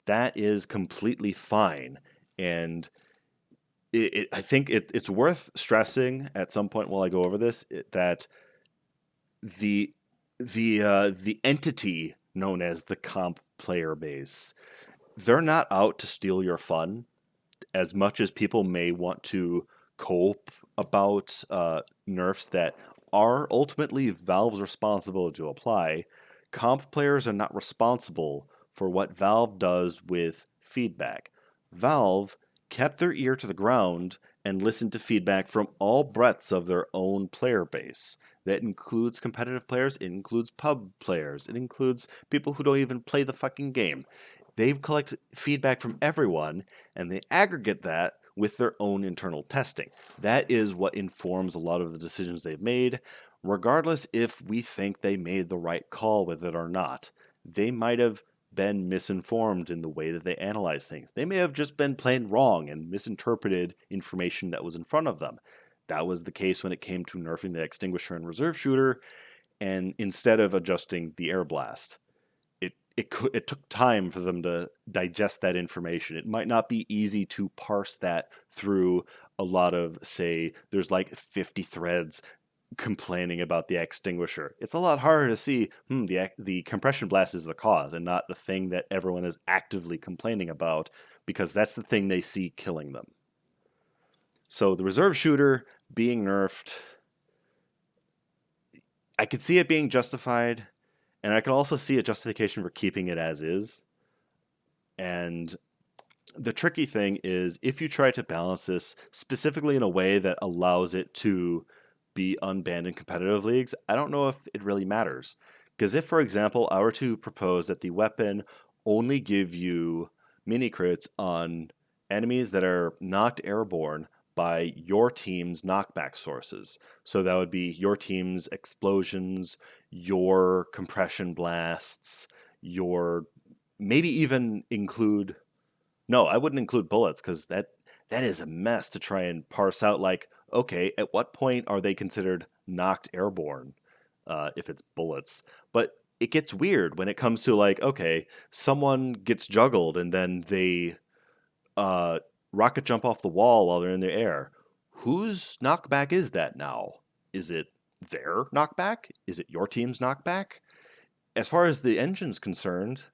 That is completely fine. And I think it's worth stressing at some point while I go over this that the the entity known as the comp player base, they're not out to steal your fun as much as people may want to cope about nerfs that are ultimately Valve's responsibility to apply. Comp players are not responsible for what Valve does with feedback. Valve kept their ear to the ground and listened to feedback from all breadths of their own player base. That includes competitive players, it includes pub players, it includes people who don't even play the fucking game. They collect feedback from everyone and they aggregate that with their own internal testing. That is what informs a lot of the decisions they've made, regardless if we think they made the right call with it or not. They might have been misinformed in the way that they analyze things. They may have just been plain wrong and misinterpreted information that was in front of them. That was the case when it came to nerfing the extinguisher and reserve shooter, and instead of adjusting the air blast it took time for them to digest that information. It might not be easy to parse that through a lot of, say, there's like 50 threads complaining about the extinguisher. It's a lot harder to see, the compression blast is the cause and not the thing that everyone is actively complaining about, because that's the thing they see killing them. So the reserve shooter being nerfed, I could see it being justified, and I could also see a justification for keeping it as is. And the tricky thing is if you try to balance this specifically in a way that allows it to be unbanned in competitive leagues, I don't know if it really matters. Because if, for example, I were to propose that the weapon only give you mini crits on enemies that are knocked airborne by your team's knockback sources. So that would be your team's explosions, your compression blasts, your maybe even include no, I wouldn't include bullets because that is a mess to try and parse out. Like, okay, at what point are they considered knocked airborne if it's bullets? But it gets weird when it comes to like, okay, someone gets juggled and then they uh, rocket jump off the wall while they're in the air. Whose knockback is that now? Is it their knockback? Is it your team's knockback? As far as the engine's concerned,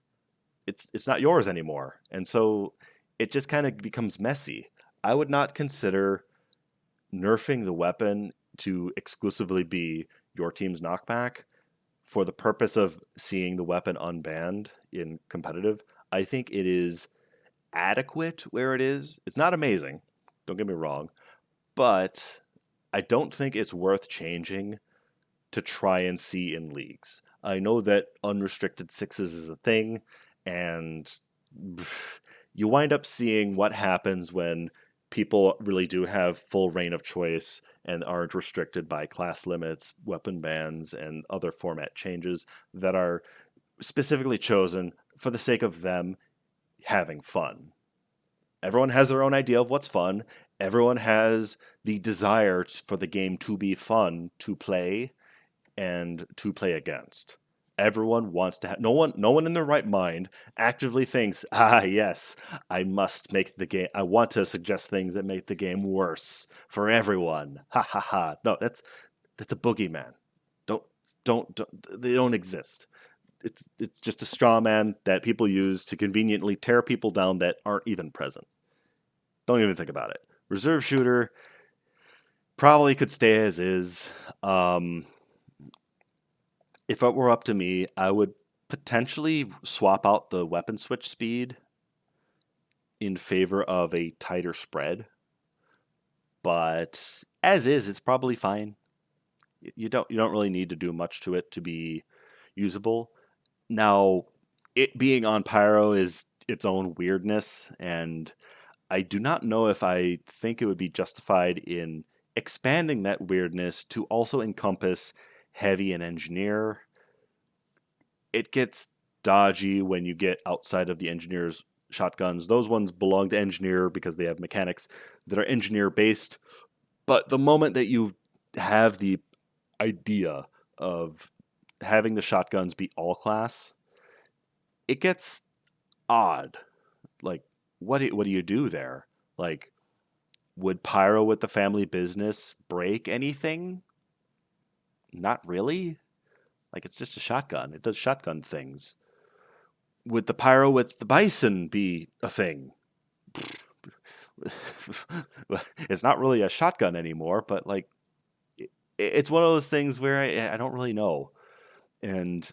it's not yours anymore. And so it just kind of becomes messy. I would not consider nerfing the weapon to exclusively be your team's knockback for the purpose of seeing the weapon unbanned in competitive. I think it is adequate where it is. It's not amazing, don't get me wrong, but I don't think it's worth changing to try and see in leagues. I know that unrestricted sixes is a thing, and you wind up seeing what happens when people really do have full reign of choice and aren't restricted by class limits, weapon bans, and other format changes that are specifically chosen for the sake of them having fun. Everyone has their own idea of what's fun. Everyone has the desire for the game to be fun to play and to play against. Everyone wants to have no one in their right mind actively thinks, yes, I must make the game, I want to suggest things that make the game worse for everyone. Ha ha ha. No, that's a boogeyman. Don't don't they don't exist. It's just a straw man that people use to conveniently tear people down that aren't even present. Don't even think about it. Reserve shooter probably could stay as is. If it were up to me, I would potentially swap out the weapon switch speed in favor of a tighter spread. But as is, it's probably fine. You don't really need to do much to it to be usable. Now, it being on Pyro is its own weirdness, and I do not know if I think it would be justified in expanding that weirdness to also encompass heavy and engineer. It gets dodgy when you get outside of the engineer's shotguns. Those ones belong to engineer because they have mechanics that are engineer based. But the moment that you have the idea of having the shotguns be all class, it gets odd. Like, what do you do there? Like, would Pyro with the family business break anything? Not really. Like it's just a shotgun. It does shotgun things. Would the pyro with the bison be a thing? It's not really a shotgun anymore, but like it's one of those things where I don't really know. And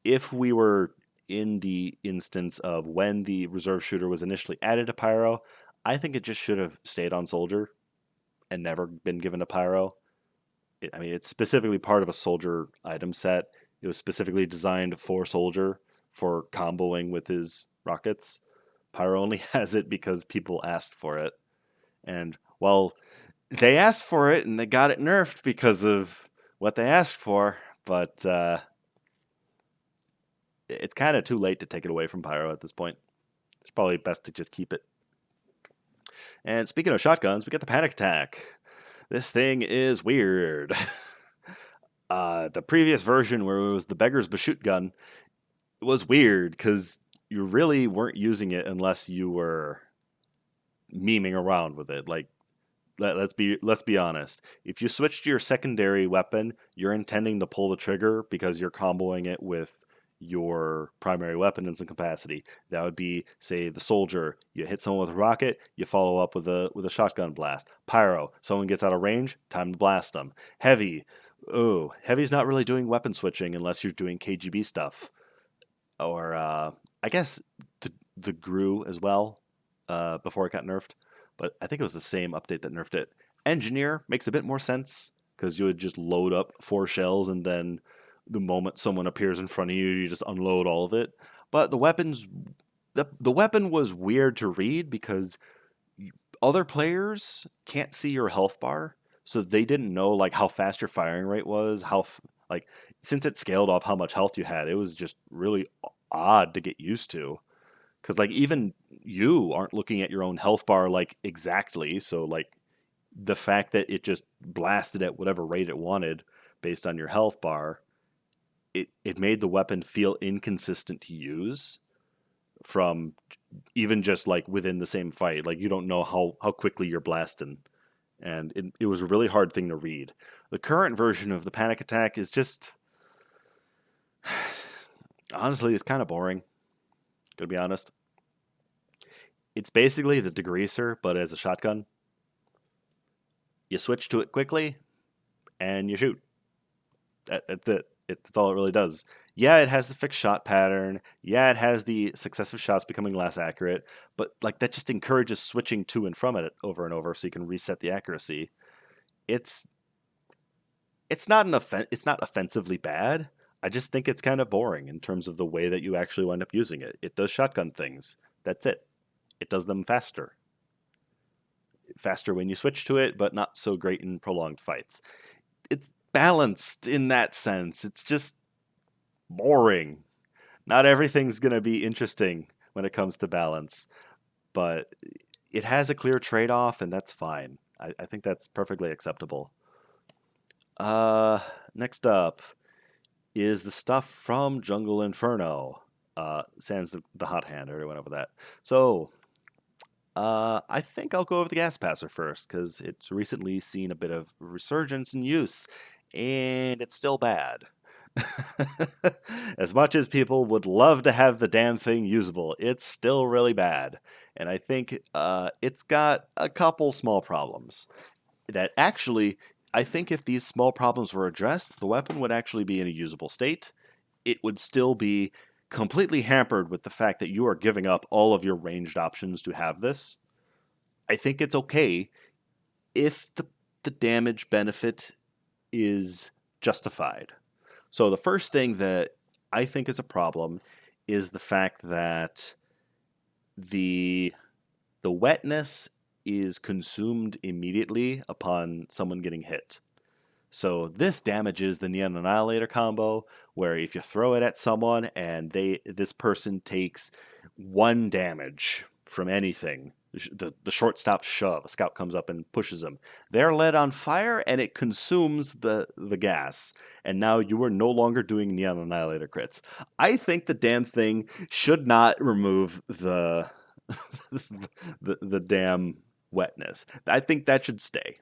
if we were in the instance of when the reserve shooter was initially added to pyro, I think it just should have stayed on soldier and never been given to pyro. I mean, it's specifically part of a soldier item set. It was specifically designed for soldier for comboing with his rockets. Pyro only has it because people asked for it. And well, they asked for it and they got it nerfed because of what they asked for, but it's kind of too late to take it away from Pyro at this point. It's probably best to just keep it. And speaking of shotguns, we got the panic attack. This thing is weird. The previous version, where it was the beggar's bashoot gun, was weird because you really weren't using it unless you were memeing around with it. Like, let's be honest. If you switch to your secondary weapon, you're intending to pull the trigger because you're comboing it with your primary weapon in some capacity. That would be, say, the soldier. You hit someone with a rocket, you follow up with a shotgun blast. Pyro, someone gets out of range, time to blast them. Heavy, oh, heavy's not really doing weapon switching unless you're doing KGB stuff, or I guess the GRU as well, before it got nerfed. But I think it was the same update that nerfed it. Engineer makes a bit more sense because you would just load up 4 shells and then the moment someone appears in front of you, you just unload all of it. But the weapon was weird to read because other players can't see your health bar, so they didn't know like how fast your firing rate was, like since it scaled off how much health you had, it was just really odd to get used to. Because like even you aren't looking at your own health bar like exactly, so like the fact that it just blasted at whatever rate it wanted based on your health bar, it made the weapon feel inconsistent to use from even just like within the same fight. Like you don't know how quickly you're blasting. And it was a really hard thing to read. The current version of the panic attack is just honestly, it's kind of boring. Gonna be honest. It's basically the degreaser, but as a shotgun. You switch to it quickly, and you shoot. That's it. That's all it really does. Yeah, it has the fixed shot pattern. Yeah, it has the successive shots becoming less accurate. But like that just encourages switching to and from it over and over, so you can reset the accuracy. It's it's not offensively bad. I just think it's kind of boring in terms of the way that you actually wind up using it. It does shotgun things. That's it. It does them faster. Faster when you switch to it, but not so great in prolonged fights. It's balanced in that sense. It's just boring. Not everything's going to be interesting when it comes to balance, but it has a clear trade off, and that's fine. I think that's perfectly acceptable. Uh, Next up is the stuff from Jungle Inferno. Sans the hot hand. I already went over that. So, I think I'll go over the gas passer first because it's recently seen a bit of resurgence in use, and it's still bad. As much as people would love to have the damn thing usable, it's still really bad. And I think it's got a couple small problems that actually, I think if these small problems were addressed, the weapon would actually be in a usable state. It would still be completely hampered with the fact that you are giving up all of your ranged options to have this. I think it's okay if the damage benefit is justified. So the first thing that I think is a problem is the fact that the the wetness is consumed immediately upon someone getting hit. So this damages the Neon Annihilator combo, where if you throw it at someone and this person takes 1 damage from anything, the shortstop shove, a scout comes up and pushes them. They're lit on fire and it consumes the gas. And now you are no longer doing Neon Annihilator crits. I think the damn thing should not remove the damn wetness. I think that should stay.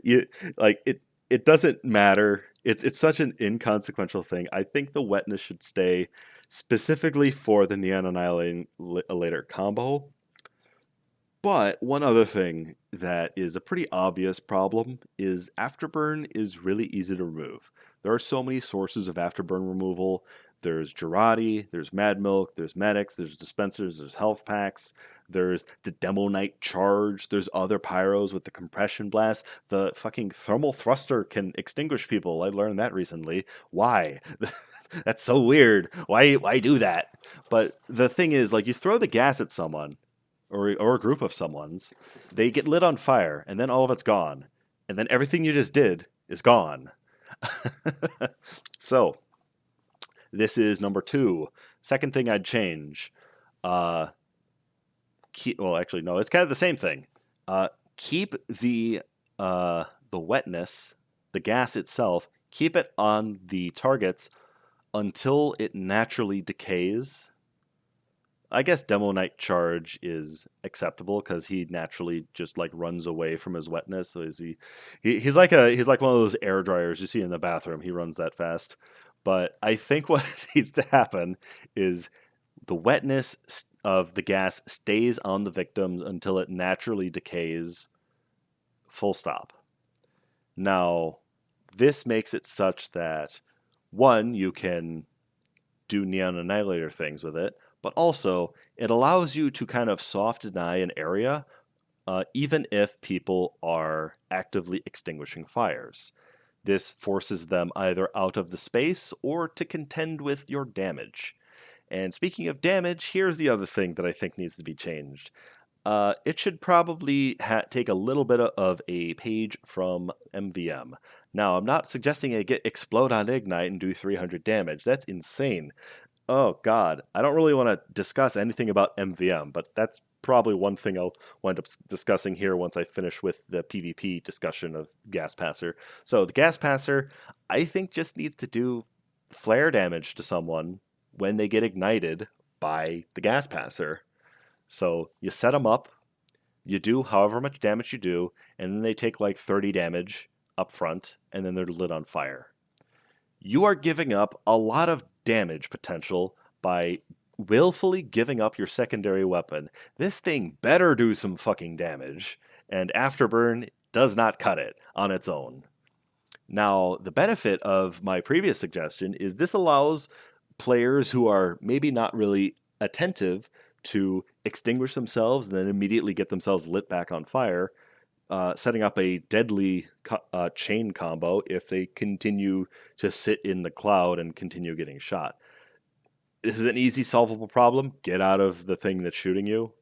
you like it it doesn't matter. It's such an inconsequential thing. I think the wetness should stay specifically for the Neon Annihilator combo. But one other thing that is a pretty obvious problem is afterburn is really easy to remove. There are so many sources of afterburn removal. There's Girardi, there's Mad Milk, there's medics, there's dispensers, there's health packs, there's the Demo Knight charge, there's other pyros with the compression blast. The fucking thermal thruster can extinguish people. I learned that recently. Why? That's so weird. Why do that? But the thing is, like, you throw the gas at someone or a group of someone's, they get lit on fire, and then all of it's gone. And then everything you just did is gone. So, this is number two. Second thing I'd change. Uh, well, actually, no, it's kind of the same thing. Keep the wetness, the gas itself, keep it on the targets until it naturally decays. I guess Demo Knight charge is acceptable because he naturally just like runs away from his wetness. So he's like one of those air dryers you see in the bathroom. He runs that fast. But I think what needs to happen is the wetness of the gas stays on the victims until it naturally decays. Full stop. Now, this makes it such that one, you can do Neon Annihilator things with it, but also it allows you to kind of soft deny an area, even if people are actively extinguishing fires. This forces them either out of the space or to contend with your damage. And speaking of damage, here's the other thing that I think needs to be changed. It should probably take a little bit of a page from MVM. Now, I'm not suggesting it get explode on ignite and do 300 damage. That's insane. Oh God, I don't really want to discuss anything about MVM, but that's probably one thing I'll wind up discussing here once I finish with the PvP discussion of Gas Passer. So the Gas Passer, I think, just needs to do flare damage to someone when they get ignited by the Gas Passer. So you set them up, you do however much damage you do, and then they take like 30 damage up front, and then they're lit on fire. You are giving up a lot of damage potential by willfully giving up your secondary weapon. This thing better do some fucking damage, and Afterburn does not cut it on its own. Now, the benefit of my previous suggestion is this allows players who are maybe not really attentive to extinguish themselves and then immediately get themselves lit back on fire, setting up a deadly chain combo if they continue to sit in the cloud and continue getting shot. This is an easy solvable problem. Get out of the thing that's shooting you.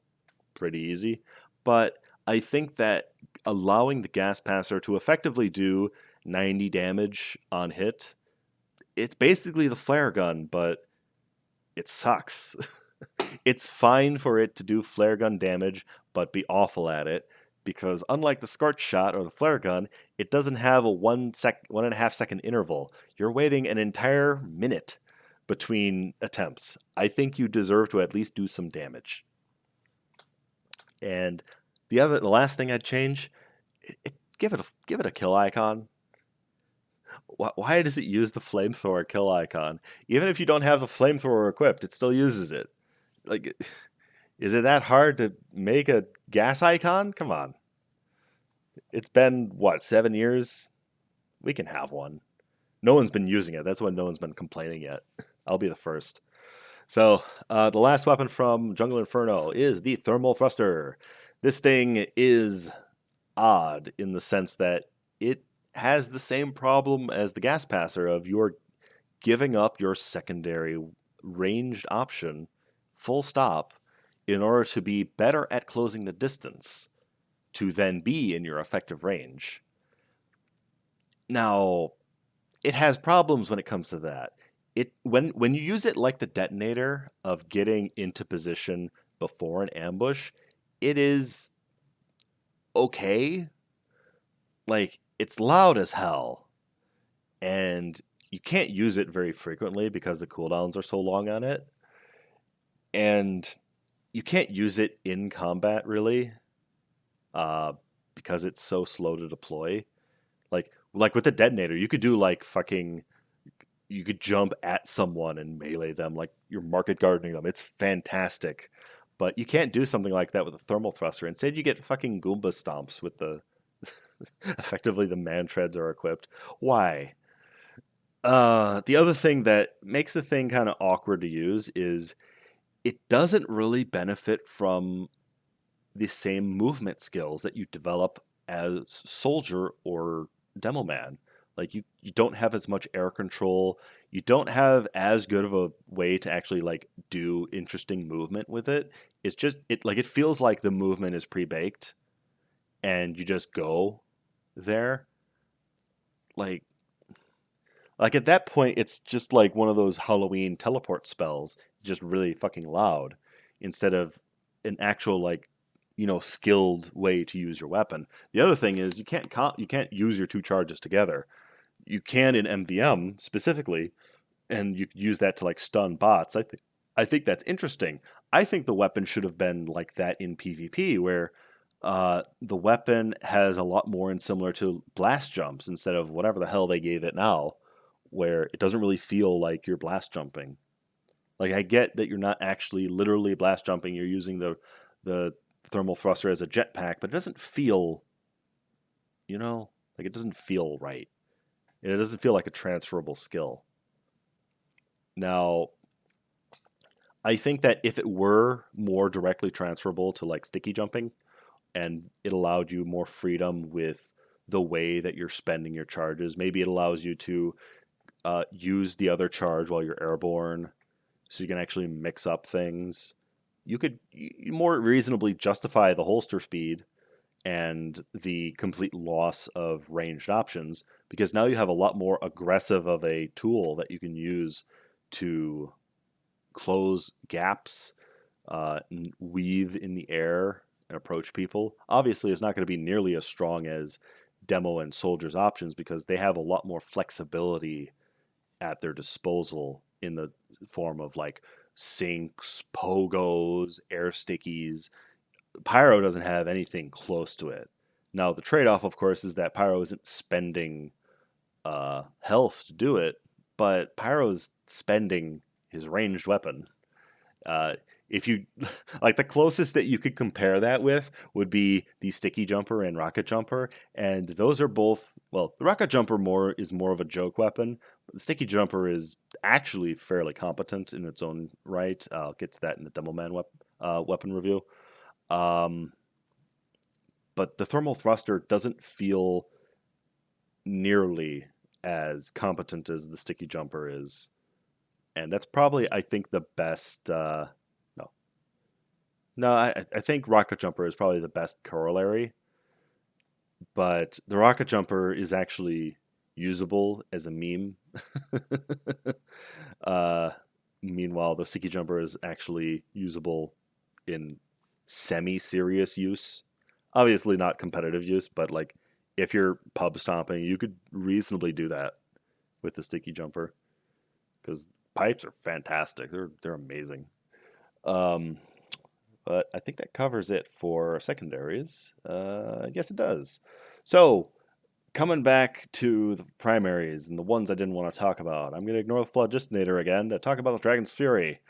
Pretty easy. But I think that allowing the Gas Passer to effectively do 90 damage on hit, it's basically the flare gun, but it sucks. It's fine for it to do flare gun damage, but be awful at it, because unlike the Scorch Shot or the flare gun, it doesn't have a 1.5 second interval. You're waiting an entire minute between attempts. I think you deserve to at least do some damage. And the last thing I'd change, give it a kill icon. Why does it use the flamethrower kill icon? Even if you don't have the flamethrower equipped, it still uses it. Like, is it that hard to make a gas icon? Come on. It's been, what, 7 years? We can have one. No one's been using it. That's why no one's been complaining yet. I'll be the first. So, the last weapon from Jungle Inferno is the Thermal Thruster. This thing is odd in the sense that it has the same problem as the Gas Passer of you're giving up your secondary ranged option full stop in order to be better at closing the distance to then be in your effective range. Now, it has problems when it comes to that. When you use it like the detonator of getting into position before an ambush, it is okay. Like, it's loud as hell, and you can't use it very frequently because the cooldowns are so long on it, and you can't use it in combat really, because it's so slow to deploy. Like, Like with the detonator, you could do like fucking you could jump at someone and melee them like you're market gardening them. It's fantastic. But you can't do something like that with a thermal thruster. Instead, you get fucking Goomba stomps with the effectively the man treads are equipped. Why? The other thing that makes the thing kind of awkward to use is it doesn't really benefit from the same movement skills that you develop as soldier or demo man. Like you don't have as much air control. You don't have as good of a way to actually like do interesting movement with it. It's just it feels like the movement is pre-baked and you just go there. Like like at that point it's just like one of those Halloween teleport spells, just really fucking loud instead of an actual like skilled way to use your weapon. The other thing is you can't use your two charges together. You can in MVM specifically, and you use that to like stun bots. I think that's interesting. I think the weapon should have been like that in PvP, where the weapon has a lot more and similar to blast jumps instead of whatever the hell they gave it now, where it doesn't really feel like you're blast jumping. Like I get that you're not actually literally blast jumping; you're using the thermal thruster as a jetpack, but it doesn't feel, like it doesn't feel right. It doesn't feel like a transferable skill. Now, I think that if it were more directly transferable to like sticky jumping and it allowed you more freedom with the way that you're spending your charges, maybe it allows you to use the other charge while you're airborne so you can actually mix up things. You could more reasonably justify the holster speed and the complete loss of ranged options because now you have a lot more aggressive of a tool that you can use to close gaps, weave in the air, and approach people. Obviously, it's not going to be nearly as strong as demo and soldiers options because they have a lot more flexibility at their disposal in the form of like sinks, pogos, air stickies. Pyro doesn't have anything close to it. Now, the trade off, of course, is that Pyro isn't spending health to do it, but Pyro's spending his ranged weapon. Uh, if you like the closest that you could compare that with would be the sticky jumper and rocket jumper, and those are both the rocket jumper more of a joke weapon. But the sticky jumper is actually fairly competent in its own right. I'll get to that in the Demo Man weapon review. Um, but the thermal thruster doesn't feel nearly as competent as the sticky jumper is, and that's probably I think the best. No, no, I think rocket jumper is probably the best corollary, but the rocket jumper is actually usable as a meme. uh, Meanwhile, the sticky jumper is actually usable in semi-serious use. Obviously, not competitive use, but like if you're pub stomping, you could reasonably do that with the sticky jumper because pipes are fantastic. They're amazing. Um, but I think that covers it for secondaries. Yes, it does. So coming back to the primaries and the ones I didn't want to talk about, I'm going to ignore the Phlogistonator again to talk about the Dragon's Fury.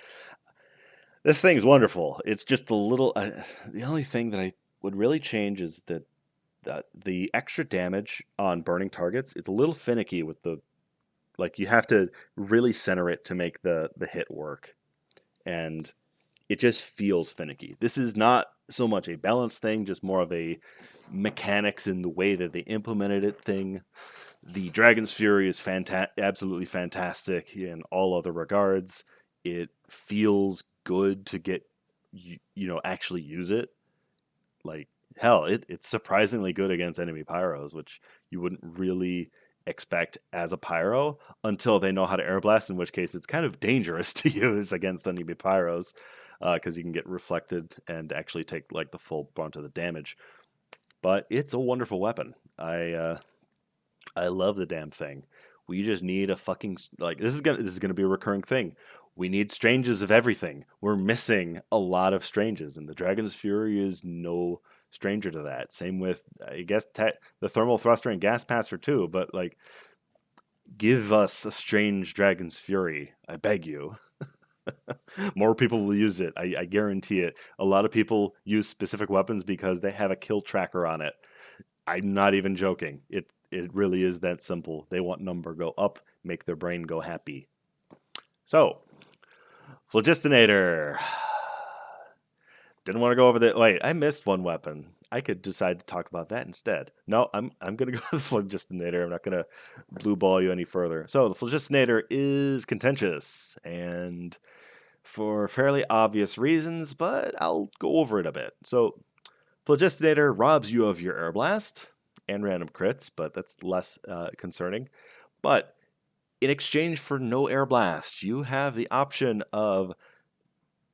This thing's wonderful. It's just a little. The only thing that I would really change is that the extra damage on burning targets is a little finicky with the like you have to really center it to make the hit work, and it just feels finicky. This is not so much a balance thing, just more of a mechanics in the way that they implemented it thing. The Dragon's Fury is absolutely fantastic in all other regards. It feels good to get actually use it. Like hell, it's surprisingly good against enemy pyros, which you wouldn't really expect as a pyro until they know how to air blast, in which case it's kind of dangerous to use against enemy pyros because you can get reflected and actually take like the full brunt of the damage. But it's a wonderful weapon. I love the damn thing. We just need a fucking like this is gonna be a recurring thing. We need stranges of everything. We're missing a lot of stranges, and the Dragon's Fury is no stranger to that. Same with, I guess, the thermal thruster and gas passer too. But like, give us a strange dragon's fury, I beg you. More people will use it. I guarantee it. A lot of people use specific weapons because they have a kill tracker on it. I'm not even joking. It really is that simple. They want number go up, make their brain go happy. So, Phlogistinator. Didn't want to go over the. Wait, I missed one weapon. I could decide to talk about that instead. No, I'm gonna go with the Phlogistinator. I'm not gonna blue ball you any further. So the Phlogistinator is contentious and for fairly obvious reasons, but I'll go over it a bit. So Phlogistinator robs you of your Air Blast and random crits, but that's less concerning. But in exchange for no Air Blast, you have the option of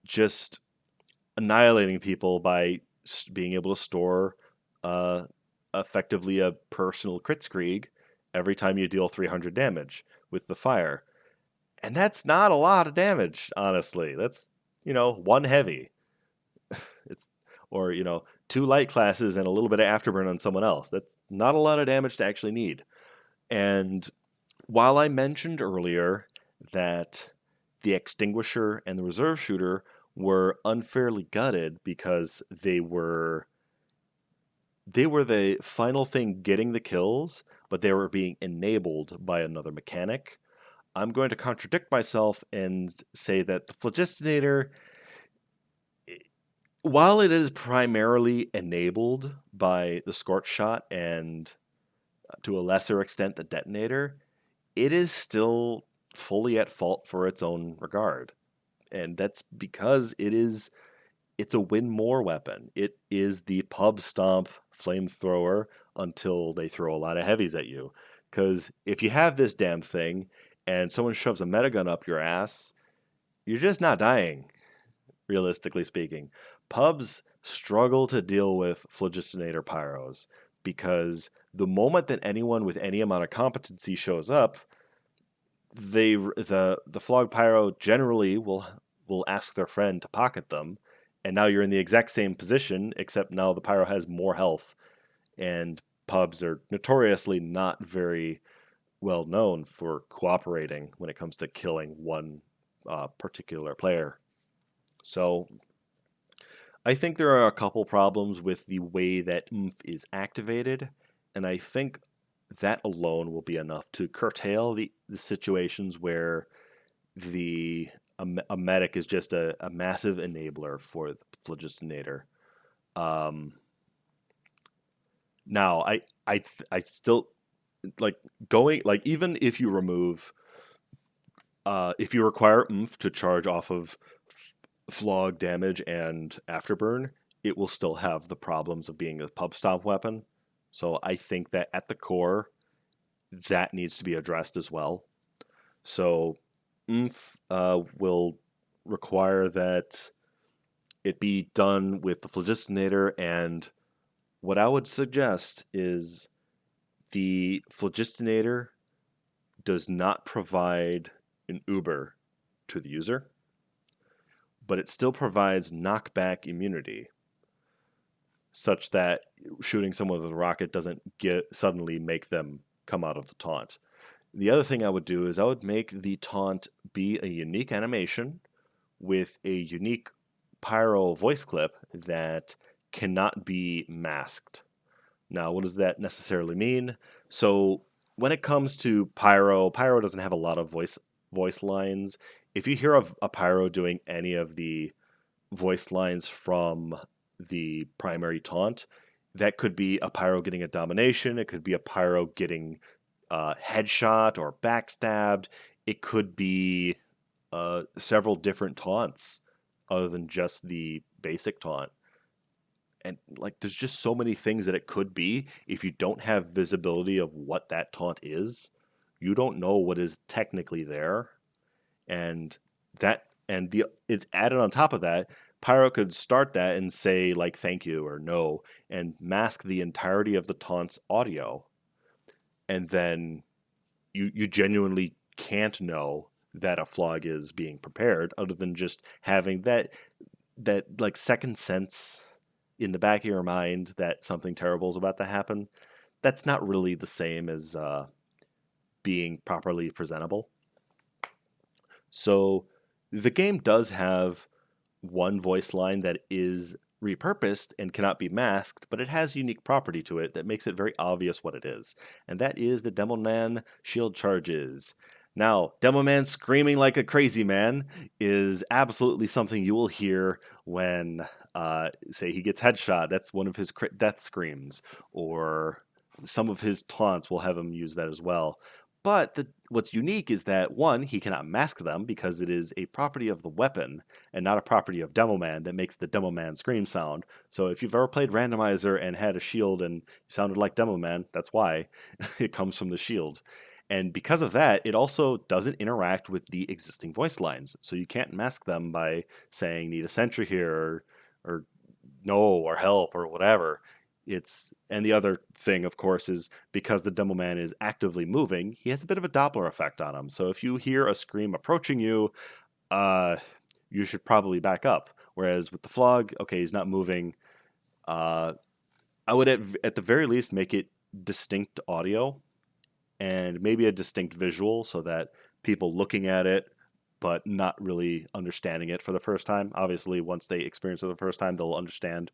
just annihilating people by being able to store uh, effectively a personal Kritzkrieg every time you deal 300 damage with the fire. And that's not a lot of damage, honestly. That's, one heavy. It's or, two light classes and a little bit of afterburn on someone else. That's not a lot of damage to actually need. And while I mentioned earlier that the extinguisher and the reserve shooter were unfairly gutted because they were the final thing getting the kills, but they were being enabled by another mechanic, I'm going to contradict myself and say that the Phlogistinator, while it is primarily enabled by the Scorch Shot and to a lesser extent the Detonator, it is still fully at fault for its own regard. And that's because it's a win more weapon. It is the pub stomp flamethrower until they throw a lot of heavies at you. Because if you have this damn thing and someone shoves a metagun up your ass, you're just not dying, realistically speaking. Pubs struggle to deal with Phlogistinator pyros because the moment that anyone with any amount of competency shows up, the flog pyro generally will ask their friend to pocket them, and now you're in the exact same position, except now the pyro has more health, and pubs are notoriously not very well known for cooperating when it comes to killing one particular player. So I think there are a couple problems with the way that oomph is activated, and I think that alone will be enough to curtail the situations where a medic is just a massive enabler for the Phlogistinator. Um, Now, I still like going like even if you remove if you require oomph to charge off of flog damage and afterburn, it will still have the problems of being a pub stop weapon. So I think that at the core, that needs to be addressed as well. So oomph will require that it be done with the Phlogistinator, and what I would suggest is the Phlogistinator does not provide an Uber to the user, but it still provides knockback immunity, such that shooting someone with a rocket doesn't suddenly make them come out of the taunt. The other thing I would do is I would make the taunt be a unique animation with a unique pyro voice clip that cannot be masked. Now, what does that necessarily mean? So, when it comes to Pyro, Pyro doesn't have a lot of voice lines. If you hear of a Pyro doing any of the voice lines from the primary taunt, that could be a Pyro getting a domination. It could be a Pyro getting headshot or backstabbed. It could be several different taunts other than just the basic taunt. And like there's just so many things that it could be. If you don't have visibility of what that taunt is, you don't know what is technically there. And it's added on top of that. Pyro could start that and say like thank you or no and mask the entirety of the taunt's audio. And then you genuinely can't know that a flog is being prepared other than just having that like second sense in the back of your mind that something terrible is about to happen, that's not really the same as being properly presentable. So the game does have one voice line that is repurposed and cannot be masked, but it has unique property to it that makes it very obvious what it is. And that is the Demoman shield charges. Now, Demoman screaming like a crazy man is absolutely something you will hear when, say, he gets headshot. That's one of his crit death screams, or some of his taunts will have him use that as well. But what's unique is that, one, he cannot mask them because it is a property of the weapon and not a property of Demoman that makes the Demoman scream sound. So if you've ever played Randomizer and had a shield and you sounded like Demoman, that's why. It comes from the shield. And because of that, it also doesn't interact with the existing voice lines. So you can't mask them by saying need a sentry here or no or help or whatever. It's and the other thing, of course, is because the demo man is actively moving, he has a bit of a Doppler effect on him. So if you hear a scream approaching you, uh, you should probably back up. Whereas with the flog, okay, he's not moving. Uh, I would at the very least make it distinct audio and maybe a distinct visual so that people looking at it but not really understanding it for the first time. Obviously, once they experience it for the first time, they'll understand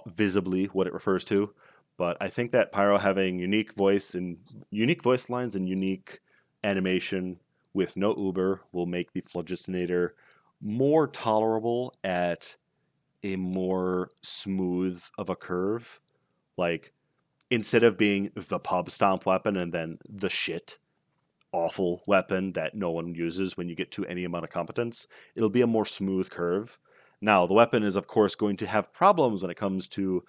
visibly what it refers to. But I think that Pyro having unique voice lines and unique animation with no Uber will make the Phlogistinator more tolerable at a more smooth of a curve. Like instead of being the pub stomp weapon and then the shit awful weapon that no one uses when you get to any amount of competence, it'll be a more smooth curve. Now, the weapon is, of course, going to have problems when it comes to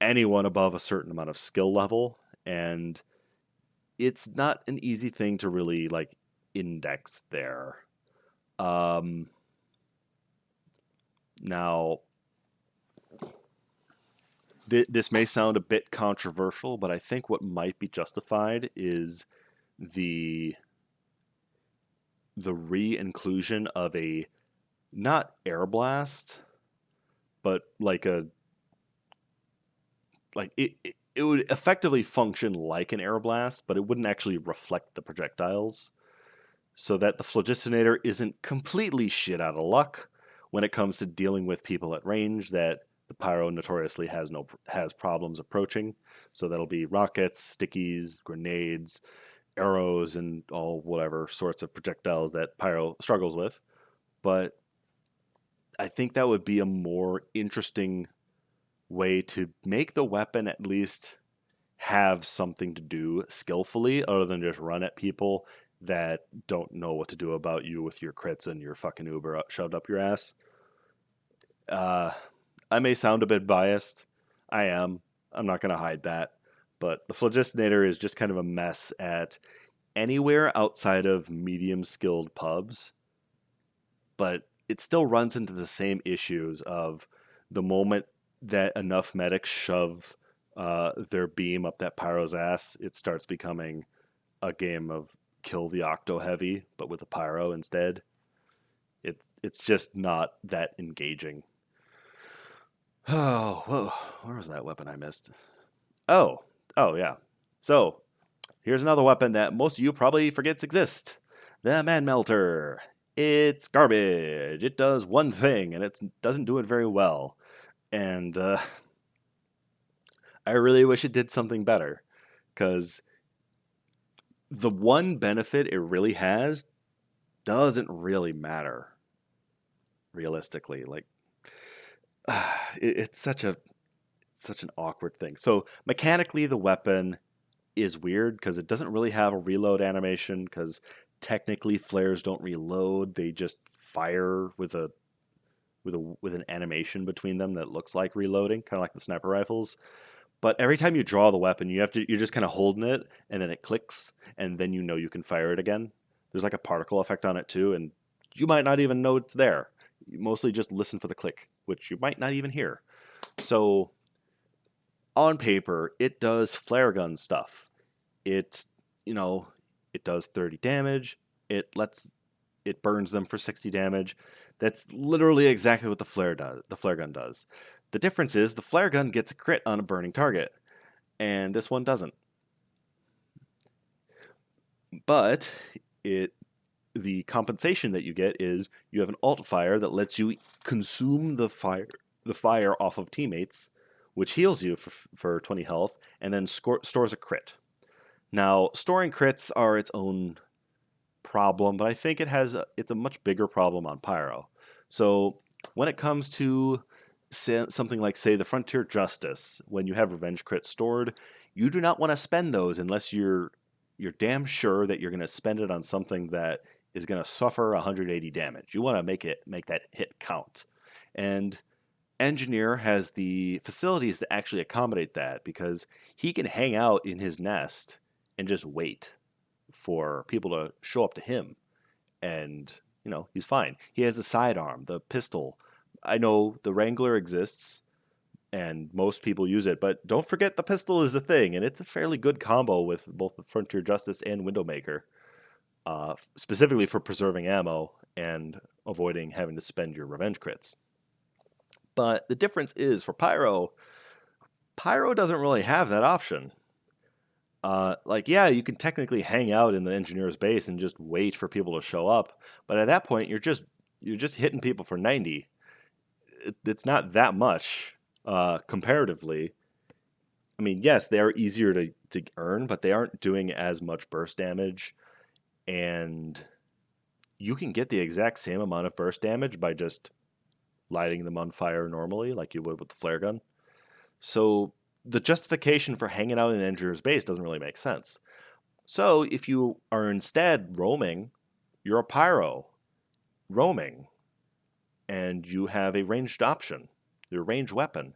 anyone above a certain amount of skill level, and it's not an easy thing to really like index there. Um, Now, this may sound a bit controversial, but I think what might be justified is the re-inclusion of a not air blast, but like a it would effectively function like an air blast, but it wouldn't actually reflect the projectiles, so that the Phlogistinator isn't completely shit out of luck when it comes to dealing with people at range that the Pyro notoriously has problems approaching. So that'll be rockets, stickies, grenades, arrows, and all whatever sorts of projectiles that Pyro struggles with. But I think that would be a more interesting way to make the weapon at least have something to do skillfully other than just run at people that don't know what to do about you with your crits and your fucking Uber shoved up your ass. Uh, I may sound a bit biased. I am. I'm not going to hide that. But the Phlogistinator is just kind of a mess at anywhere outside of medium skilled pubs. But it still runs into the same issues of the moment that enough medics shove their beam up that Pyro's ass, it starts becoming a game of kill the Octo Heavy, but with a Pyro instead. It's just not that engaging. Oh, whoa, where was that weapon I missed? Oh, oh yeah. So here's another weapon that most of you probably forgets exist: the Man Melter. It's garbage. It does one thing, and it doesn't do it very well. And I really wish it did something better, because the one benefit it really has doesn't really matter realistically. Like it's such an awkward thing. So mechanically, the weapon is weird because it doesn't really have a reload animation. Because technically, flares don't reload; they just fire with an animation between them that looks like reloading, kind of like the sniper rifles. But every time you draw the weapon, you're just kind of holding it, and then it clicks, and then you know you can fire it again. There's like a particle effect on it too, and you might not even know it's there. You mostly just listen for the click, which you might not even hear. So on paper, it does flare gun stuff. It's you know it does 30 damage. It burns them for 60 damage. That's literally exactly what the flare gun does. The difference is the flare gun gets a crit on a burning target, and this one doesn't. But it the compensation that you get is you have an alt fire that lets you consume the fire off of teammates, which heals you for 20 health, and then stores a crit. Now, storing crits are its own problem, but I think it's a much bigger problem on Pyro. So when it comes to something like, say, the Frontier Justice, when you have revenge crits stored, you do not want to spend those unless you're damn sure that you're going to spend it on something that is going to suffer 180 damage. You want to make that hit count. And Engineer has the facilities to actually accommodate that because he can hang out in his nest and just wait for people to show up to him, and he's fine. He has the sidearm, the pistol. I know the Wrangler exists and most people use it, but don't forget the pistol is a thing, and it's a fairly good combo with both the Frontier Justice and Windowmaker, specifically for preserving ammo and avoiding having to spend your revenge crits. But the difference is for Pyro doesn't really have that option. Yeah, you can technically hang out in the engineer's base and just wait for people to show up, but at that point you're just hitting people for 90. It's not that much comparatively. I mean, yes, they are easier to earn, but they aren't doing as much burst damage, and you can get the exact same amount of burst damage by just lighting them on fire normally, like you would with the flare gun. So the justification for hanging out in an engineer's base doesn't really make sense. So if you are instead roaming, you're a pyro roaming, and you have a ranged option, your ranged weapon,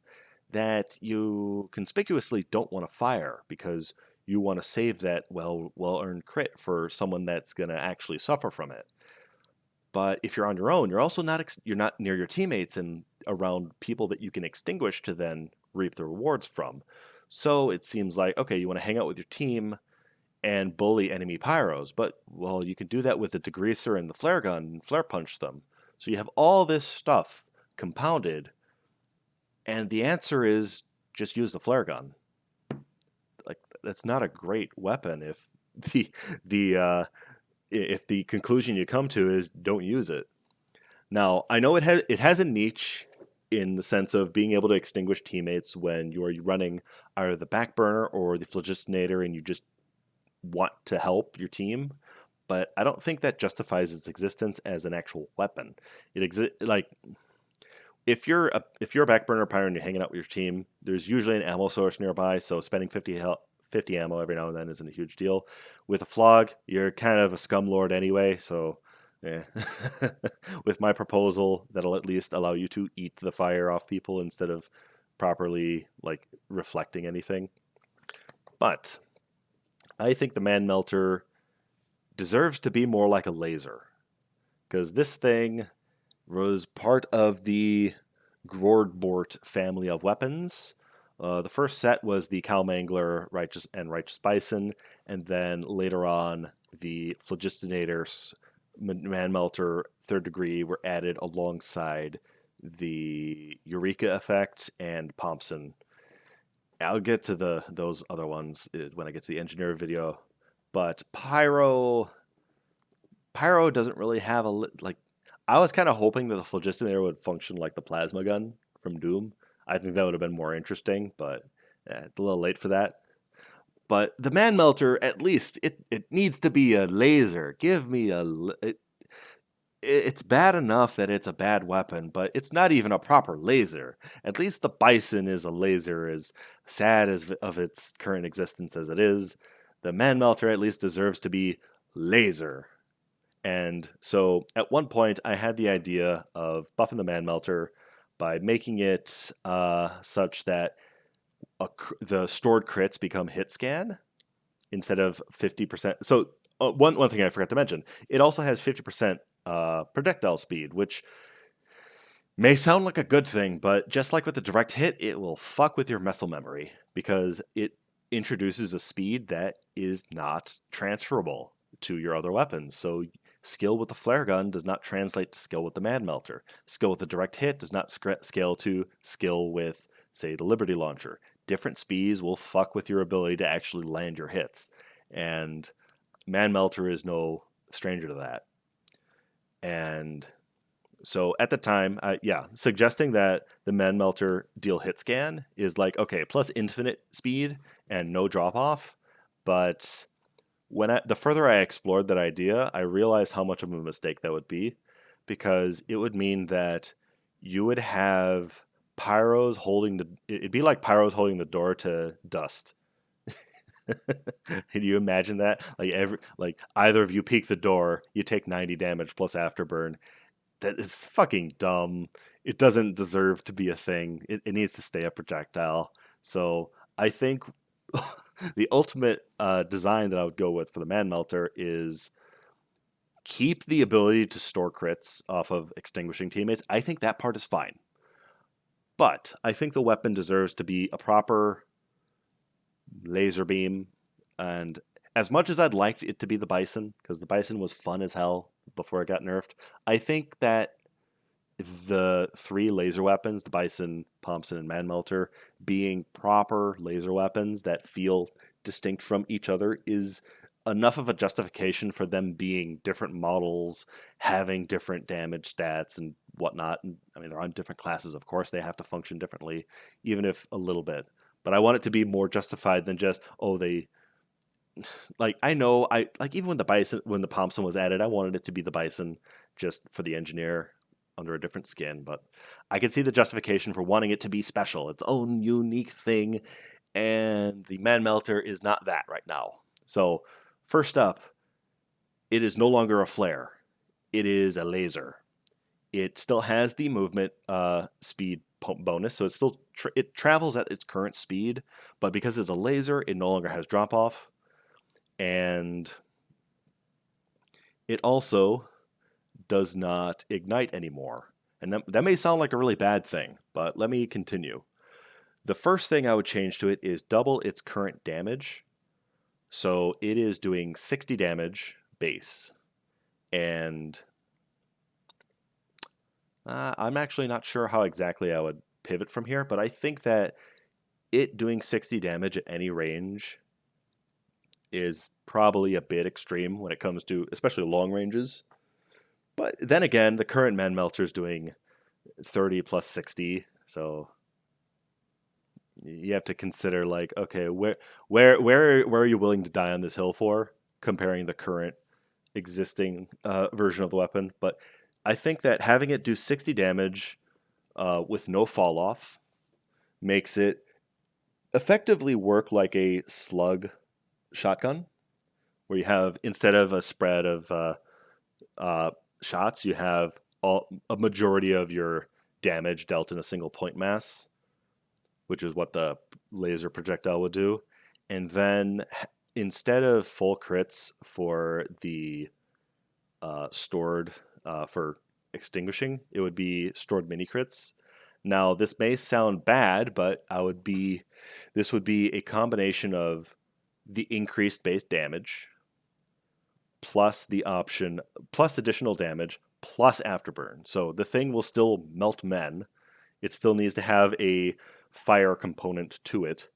that you conspicuously don't want to fire because you want to save that well-earned crit for someone that's going to actually suffer from it. But if you're on your own, you're also you're not near your teammates and around people that you can extinguish to then reap the rewards from. So it seems like, okay, you want to hang out with your team and bully enemy pyros, but well, you can do that with the degreaser and the flare gun and flare punch them. So you have all this stuff compounded, and the answer is just use the flare gun. Like, that's not a great weapon the the if the conclusion you come to is don't use it. Now, I know it has a niche in the sense of being able to extinguish teammates when you are running either the backburner or the phlogistonator and you just want to help your team, but I don't think that justifies its existence as an actual weapon. It exists like if you're a backburner pyro and you're hanging out with your team, there's usually an ammo source nearby, so spending 50 ammo every now and then isn't a huge deal. With a flog, you're kind of a scumlord anyway, so yeah. With my proposal, that'll at least allow you to eat the fire off people instead of properly reflecting anything. But I think the Man Melter deserves to be more like a laser, because this thing was part of the Groordbort family of weapons. The first set was the Cowmangler Righteous Bison, and then later on the Phlogistonators, Man Melter, third degree were added alongside the Eureka effect and Thompson. I'll get to those other ones when I get to the engineer video, but Pyro doesn't really have I was kind of hoping that the Phlogistonator would function like the plasma gun from Doom. I think that would have been more interesting, but it's a little late for that. But the Man Melter, at least, it needs to be a laser. Give me it's bad enough that it's a bad weapon, but it's not even a proper laser. At least the Bison is a laser, as sad as of its current existence as it is. The Man Melter at least deserves to be laser. And so at one point, I had the idea of buffing the Man Melter by making it such that the stored crits become hit scan instead of 50%. So one thing I forgot to mention, it also has 50% projectile speed, which may sound like a good thing, but just like with the direct hit, it will fuck with your muscle memory because it introduces a speed that is not transferable to your other weapons. So skill with the flare gun does not translate to skill with the Mad Melter. Skill with the direct hit does not scale to skill with, say, the Liberty Launcher. Different speeds will fuck with your ability to actually land your hits. And Mad Melter is no stranger to that. And so at the time, yeah, suggesting that the Man Melter deal hit scan is like, okay, plus infinite speed and no drop off. But the further I explored that idea, I realized how much of a mistake that would be, because it would mean that you would have pyros holding it'd be like pyros holding the door to dust. Can you imagine that? Like either of you peek the door, you take 90 damage plus afterburn. That is fucking dumb. It doesn't deserve to be a thing. It needs to stay a projectile. So I think the ultimate design that I would go with for the Man Melter is keep the ability to store crits off of extinguishing teammates. I think that part is fine. But I think the weapon deserves to be a proper laser beam. And as much as I'd like it to be the Bison, because the Bison was fun as hell before it got nerfed, I think that the three laser weapons, the Bison, Thompson, and Man Melter, being proper laser weapons that feel distinct from each other is enough of a justification for them being different models, having different damage stats and whatnot. And, I mean, they're on different classes, of course, they have to function differently, even if a little bit. But I want it to be more justified than just, oh, they like I know I like even when the Thompson was added, I wanted it to be the Bison just for the engineer under a different skin, but I can see the justification for wanting it to be special, its own unique thing, and the Man Melter is not that right now. So, first up, it is no longer a flare. It is a laser. It still has the movement speed bonus, so it travels at its current speed, but because it's a laser, it no longer has drop off, and it also does not ignite anymore. And that may sound like a really bad thing, but let me continue. The first thing I would change to it is double its current damage. So it is doing 60 damage base. And I'm actually not sure how exactly I would pivot from here, but I think that it doing 60 damage at any range is probably a bit extreme when it comes to especially long ranges. But then again, the current Man Melter is doing 30 plus 60, so you have to consider like, okay, where are you willing to die on this hill for, comparing the current existing version of the weapon. But I think that having it do 60 damage with no fall off makes it effectively work like a slug shotgun, where you have, instead of a spread of shots, you have a majority of your damage dealt in a single point mass, which is what the laser projectile would do. And then instead of full crits for the stored for extinguishing, it would be stored mini crits. Now, this may sound bad, but this would be a combination of the increased base damage plus the option plus additional damage plus afterburn. So the thing will still melt men. It still needs to have a fire component to it.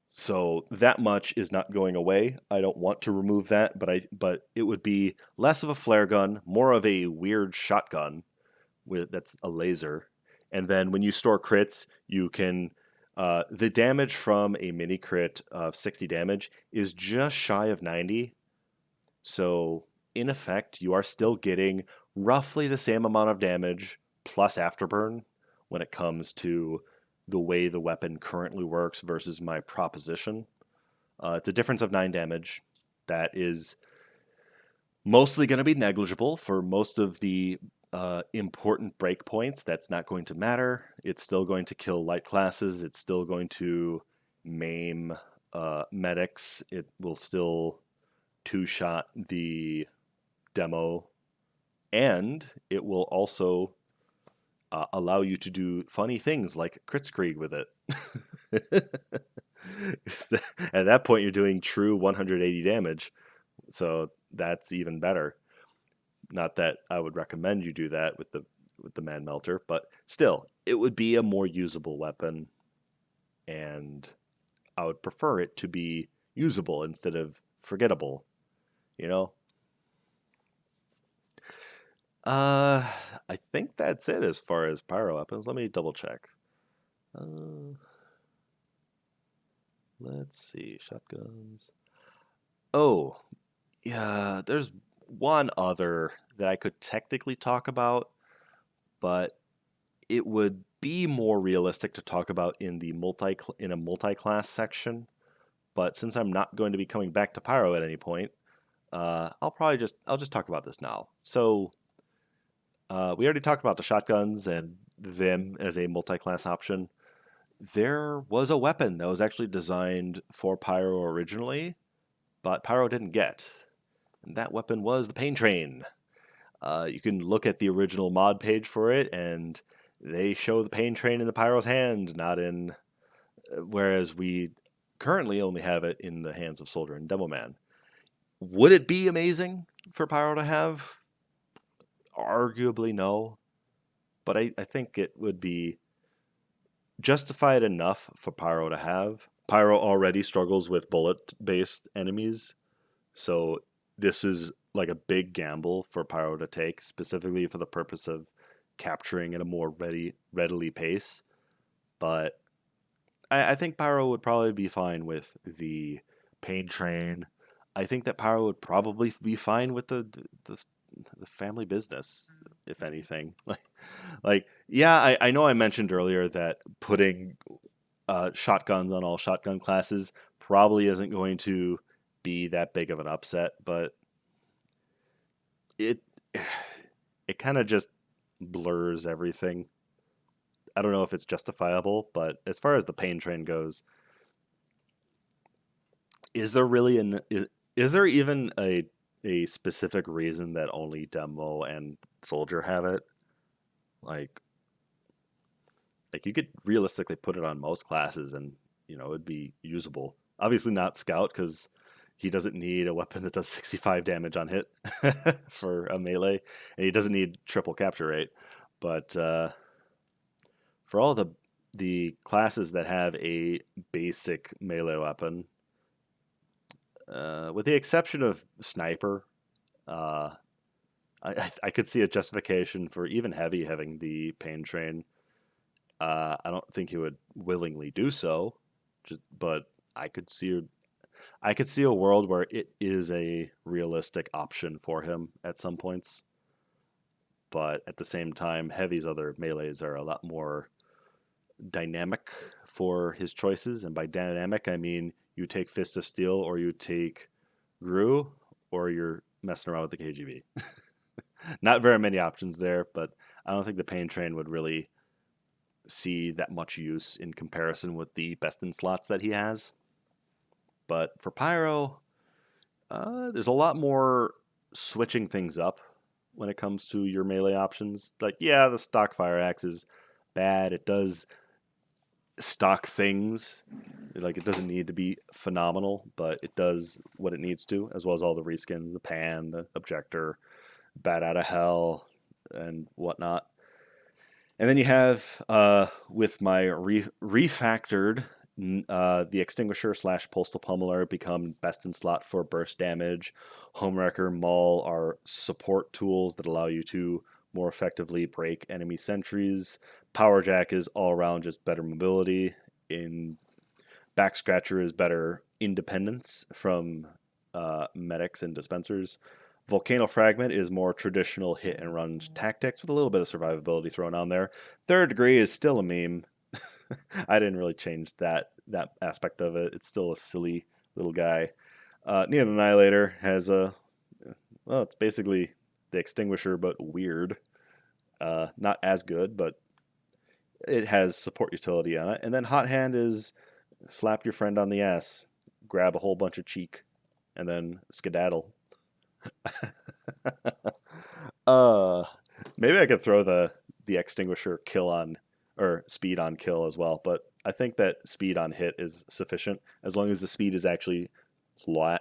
So that much is not going away. I don't want to remove that, but it would be less of a flare gun, more of a weird shotgun that's a laser. And then when you store crits, you can the damage from a mini crit of 60 damage is just shy of 90. So in effect, you are still getting roughly the same amount of damage plus afterburn when it comes to the way the weapon currently works versus my proposition. It's a difference of 9 damage that is mostly going to be negligible for most of the important breakpoints. That's not going to matter. It's still going to kill light classes. It's still going to maim medics. It will still two-shot the demo, and it will also allow you to do funny things like Kritzkrieg with it. At that point, you're doing true 180 damage, so that's even better. Not that I would recommend you do that with the man melter, but still, it would be a more usable weapon, and I would prefer it to be usable instead of forgettable. You know. Uh, I think that's it as far as pyro weapons. Let me double check. Uh, let's see, shotguns. Oh, yeah, there's one other that I could technically talk about, but it would be more realistic to talk about in the multi-class section. But since I'm not going to be coming back to Pyro at any point, I'll just talk about this now. So we already talked about the shotguns and them as a multi-class option. There was a weapon that was actually designed for Pyro originally, but Pyro didn't get. And that weapon was the Pain Train. You can look at the original mod page for it, and they show the Pain Train in the Pyro's hand, not in. Whereas we currently only have it in the hands of Soldier and Demoman. Would it be amazing for Pyro to have? Arguably, no. But I think it would be justified enough for Pyro to have. Pyro already struggles with bullet based enemies, so this is like a big gamble for Pyro to take, specifically for the purpose of capturing at a more readily pace. But I think Pyro would probably be fine with the Pain Train. I think that Pyro would probably be fine with the family business, if anything. Like yeah, I know I mentioned earlier that putting shotguns on all shotgun classes probably isn't going to be that big of an upset, but it it kind of just blurs everything. I don't know if it's justifiable, but as far as the pain train goes, is there really is there even a specific reason that only demo and soldier have it? Like like you could realistically put it on most classes and it'd be usable. Obviously not scout because he doesn't need a weapon that does 65 damage on hit for a melee, and he doesn't need triple capture rate. But for all the classes that have a basic melee weapon, with the exception of sniper, uh, I could see a justification for even heavy having the pain train. I don't think he would willingly do so, but I could see I could see a world where it is a realistic option for him at some points. But at the same time, Heavy's other melees are a lot more dynamic for his choices. And by dynamic, I mean you take Fist of Steel or you take Gru or you're messing around with the KGB. Not very many options there, but I don't think the Pain Train would really see that much use in comparison with the best in slots that he has. But for Pyro, there's a lot more switching things up when it comes to your melee options. Like, yeah, the stock fire axe is bad. It does stock things. Like, it doesn't need to be phenomenal, but it does what it needs to, as well as all the reskins, the pan, the objector, bat out of hell, and whatnot. And then you have, with my refactored, the Extinguisher slash Postal Pummeler become best in slot for burst damage. Homewrecker, Maul are support tools that allow you to more effectively break enemy sentries. Power Jack is all around just better mobility. In Back Scratcher is better independence from medics and dispensers. Volcano Fragment is more traditional hit and run tactics with a little bit of survivability thrown on there. Third Degree is still a meme. I didn't really change that aspect of it. It's still a silly little guy. Neon Annihilator has it's basically the Extinguisher but weird. Not as good, but it has support utility on it. And then Hot Hand is slap your friend on the ass, grab a whole bunch of cheek, and then skedaddle. uh, Maybe I could throw the Extinguisher kill on or speed on kill as well, but I think that speed on hit is sufficient as long as the speed is actually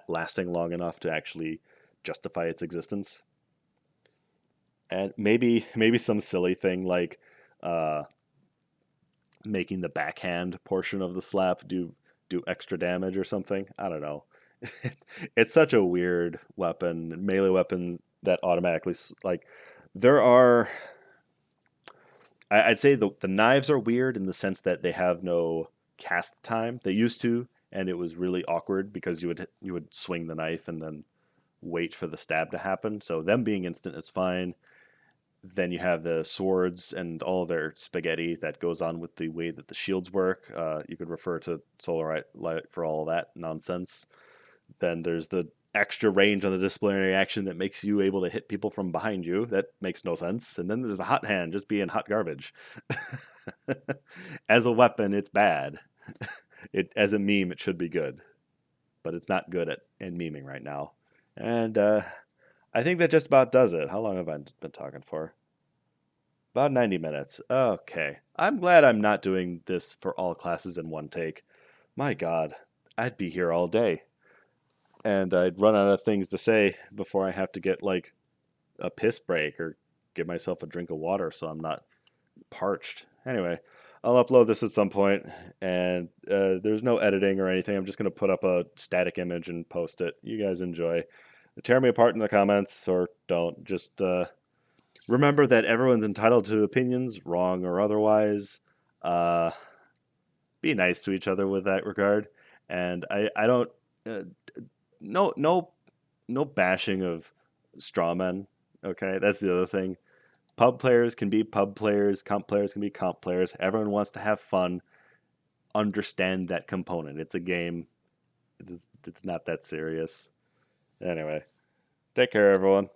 lasting long enough to actually justify its existence. And maybe some silly thing like uh, making the backhand portion of the slap do extra damage or something. I don't know. It's such a weird weapon, melee weapons that automatically like there are. I'd say the knives are weird in the sense that they have no cast time. They used to, and it was really awkward because you would swing the knife and then wait for the stab to happen. So them being instant is fine. Then you have the swords and all their spaghetti that goes on with the way that the shields work. You could refer to Solar Light for all of that nonsense. Then there's the extra range on the disciplinary action that makes you able to hit people from behind you. That makes no sense. And then there's the hot hand just being hot garbage. As a weapon, it's bad. It as a meme, it should be good, but it's not good at in meming right now. And I think that just about does it. How long have I been talking for? About 90 minutes. Okay. I'm glad I'm not doing this for all classes in one take. My God, I'd be here all day. And I'd run out of things to say before I have to get like a piss break or give myself a drink of water so I'm not parched. Anyway, I'll upload this at some point, and there's no editing or anything. I'm just going to put up a static image and post it. You guys enjoy. Tear me apart in the comments or don't. Just remember that everyone's entitled to opinions, wrong or otherwise. Uh, be nice to each other with that regard. And I don't. Uh, no, no, no bashing of straw men. Okay, that's the other thing. Pub players can be pub players, comp players can be comp players. Everyone wants to have fun. Understand that component. It's a game. It's not that serious. Anyway, take care, everyone.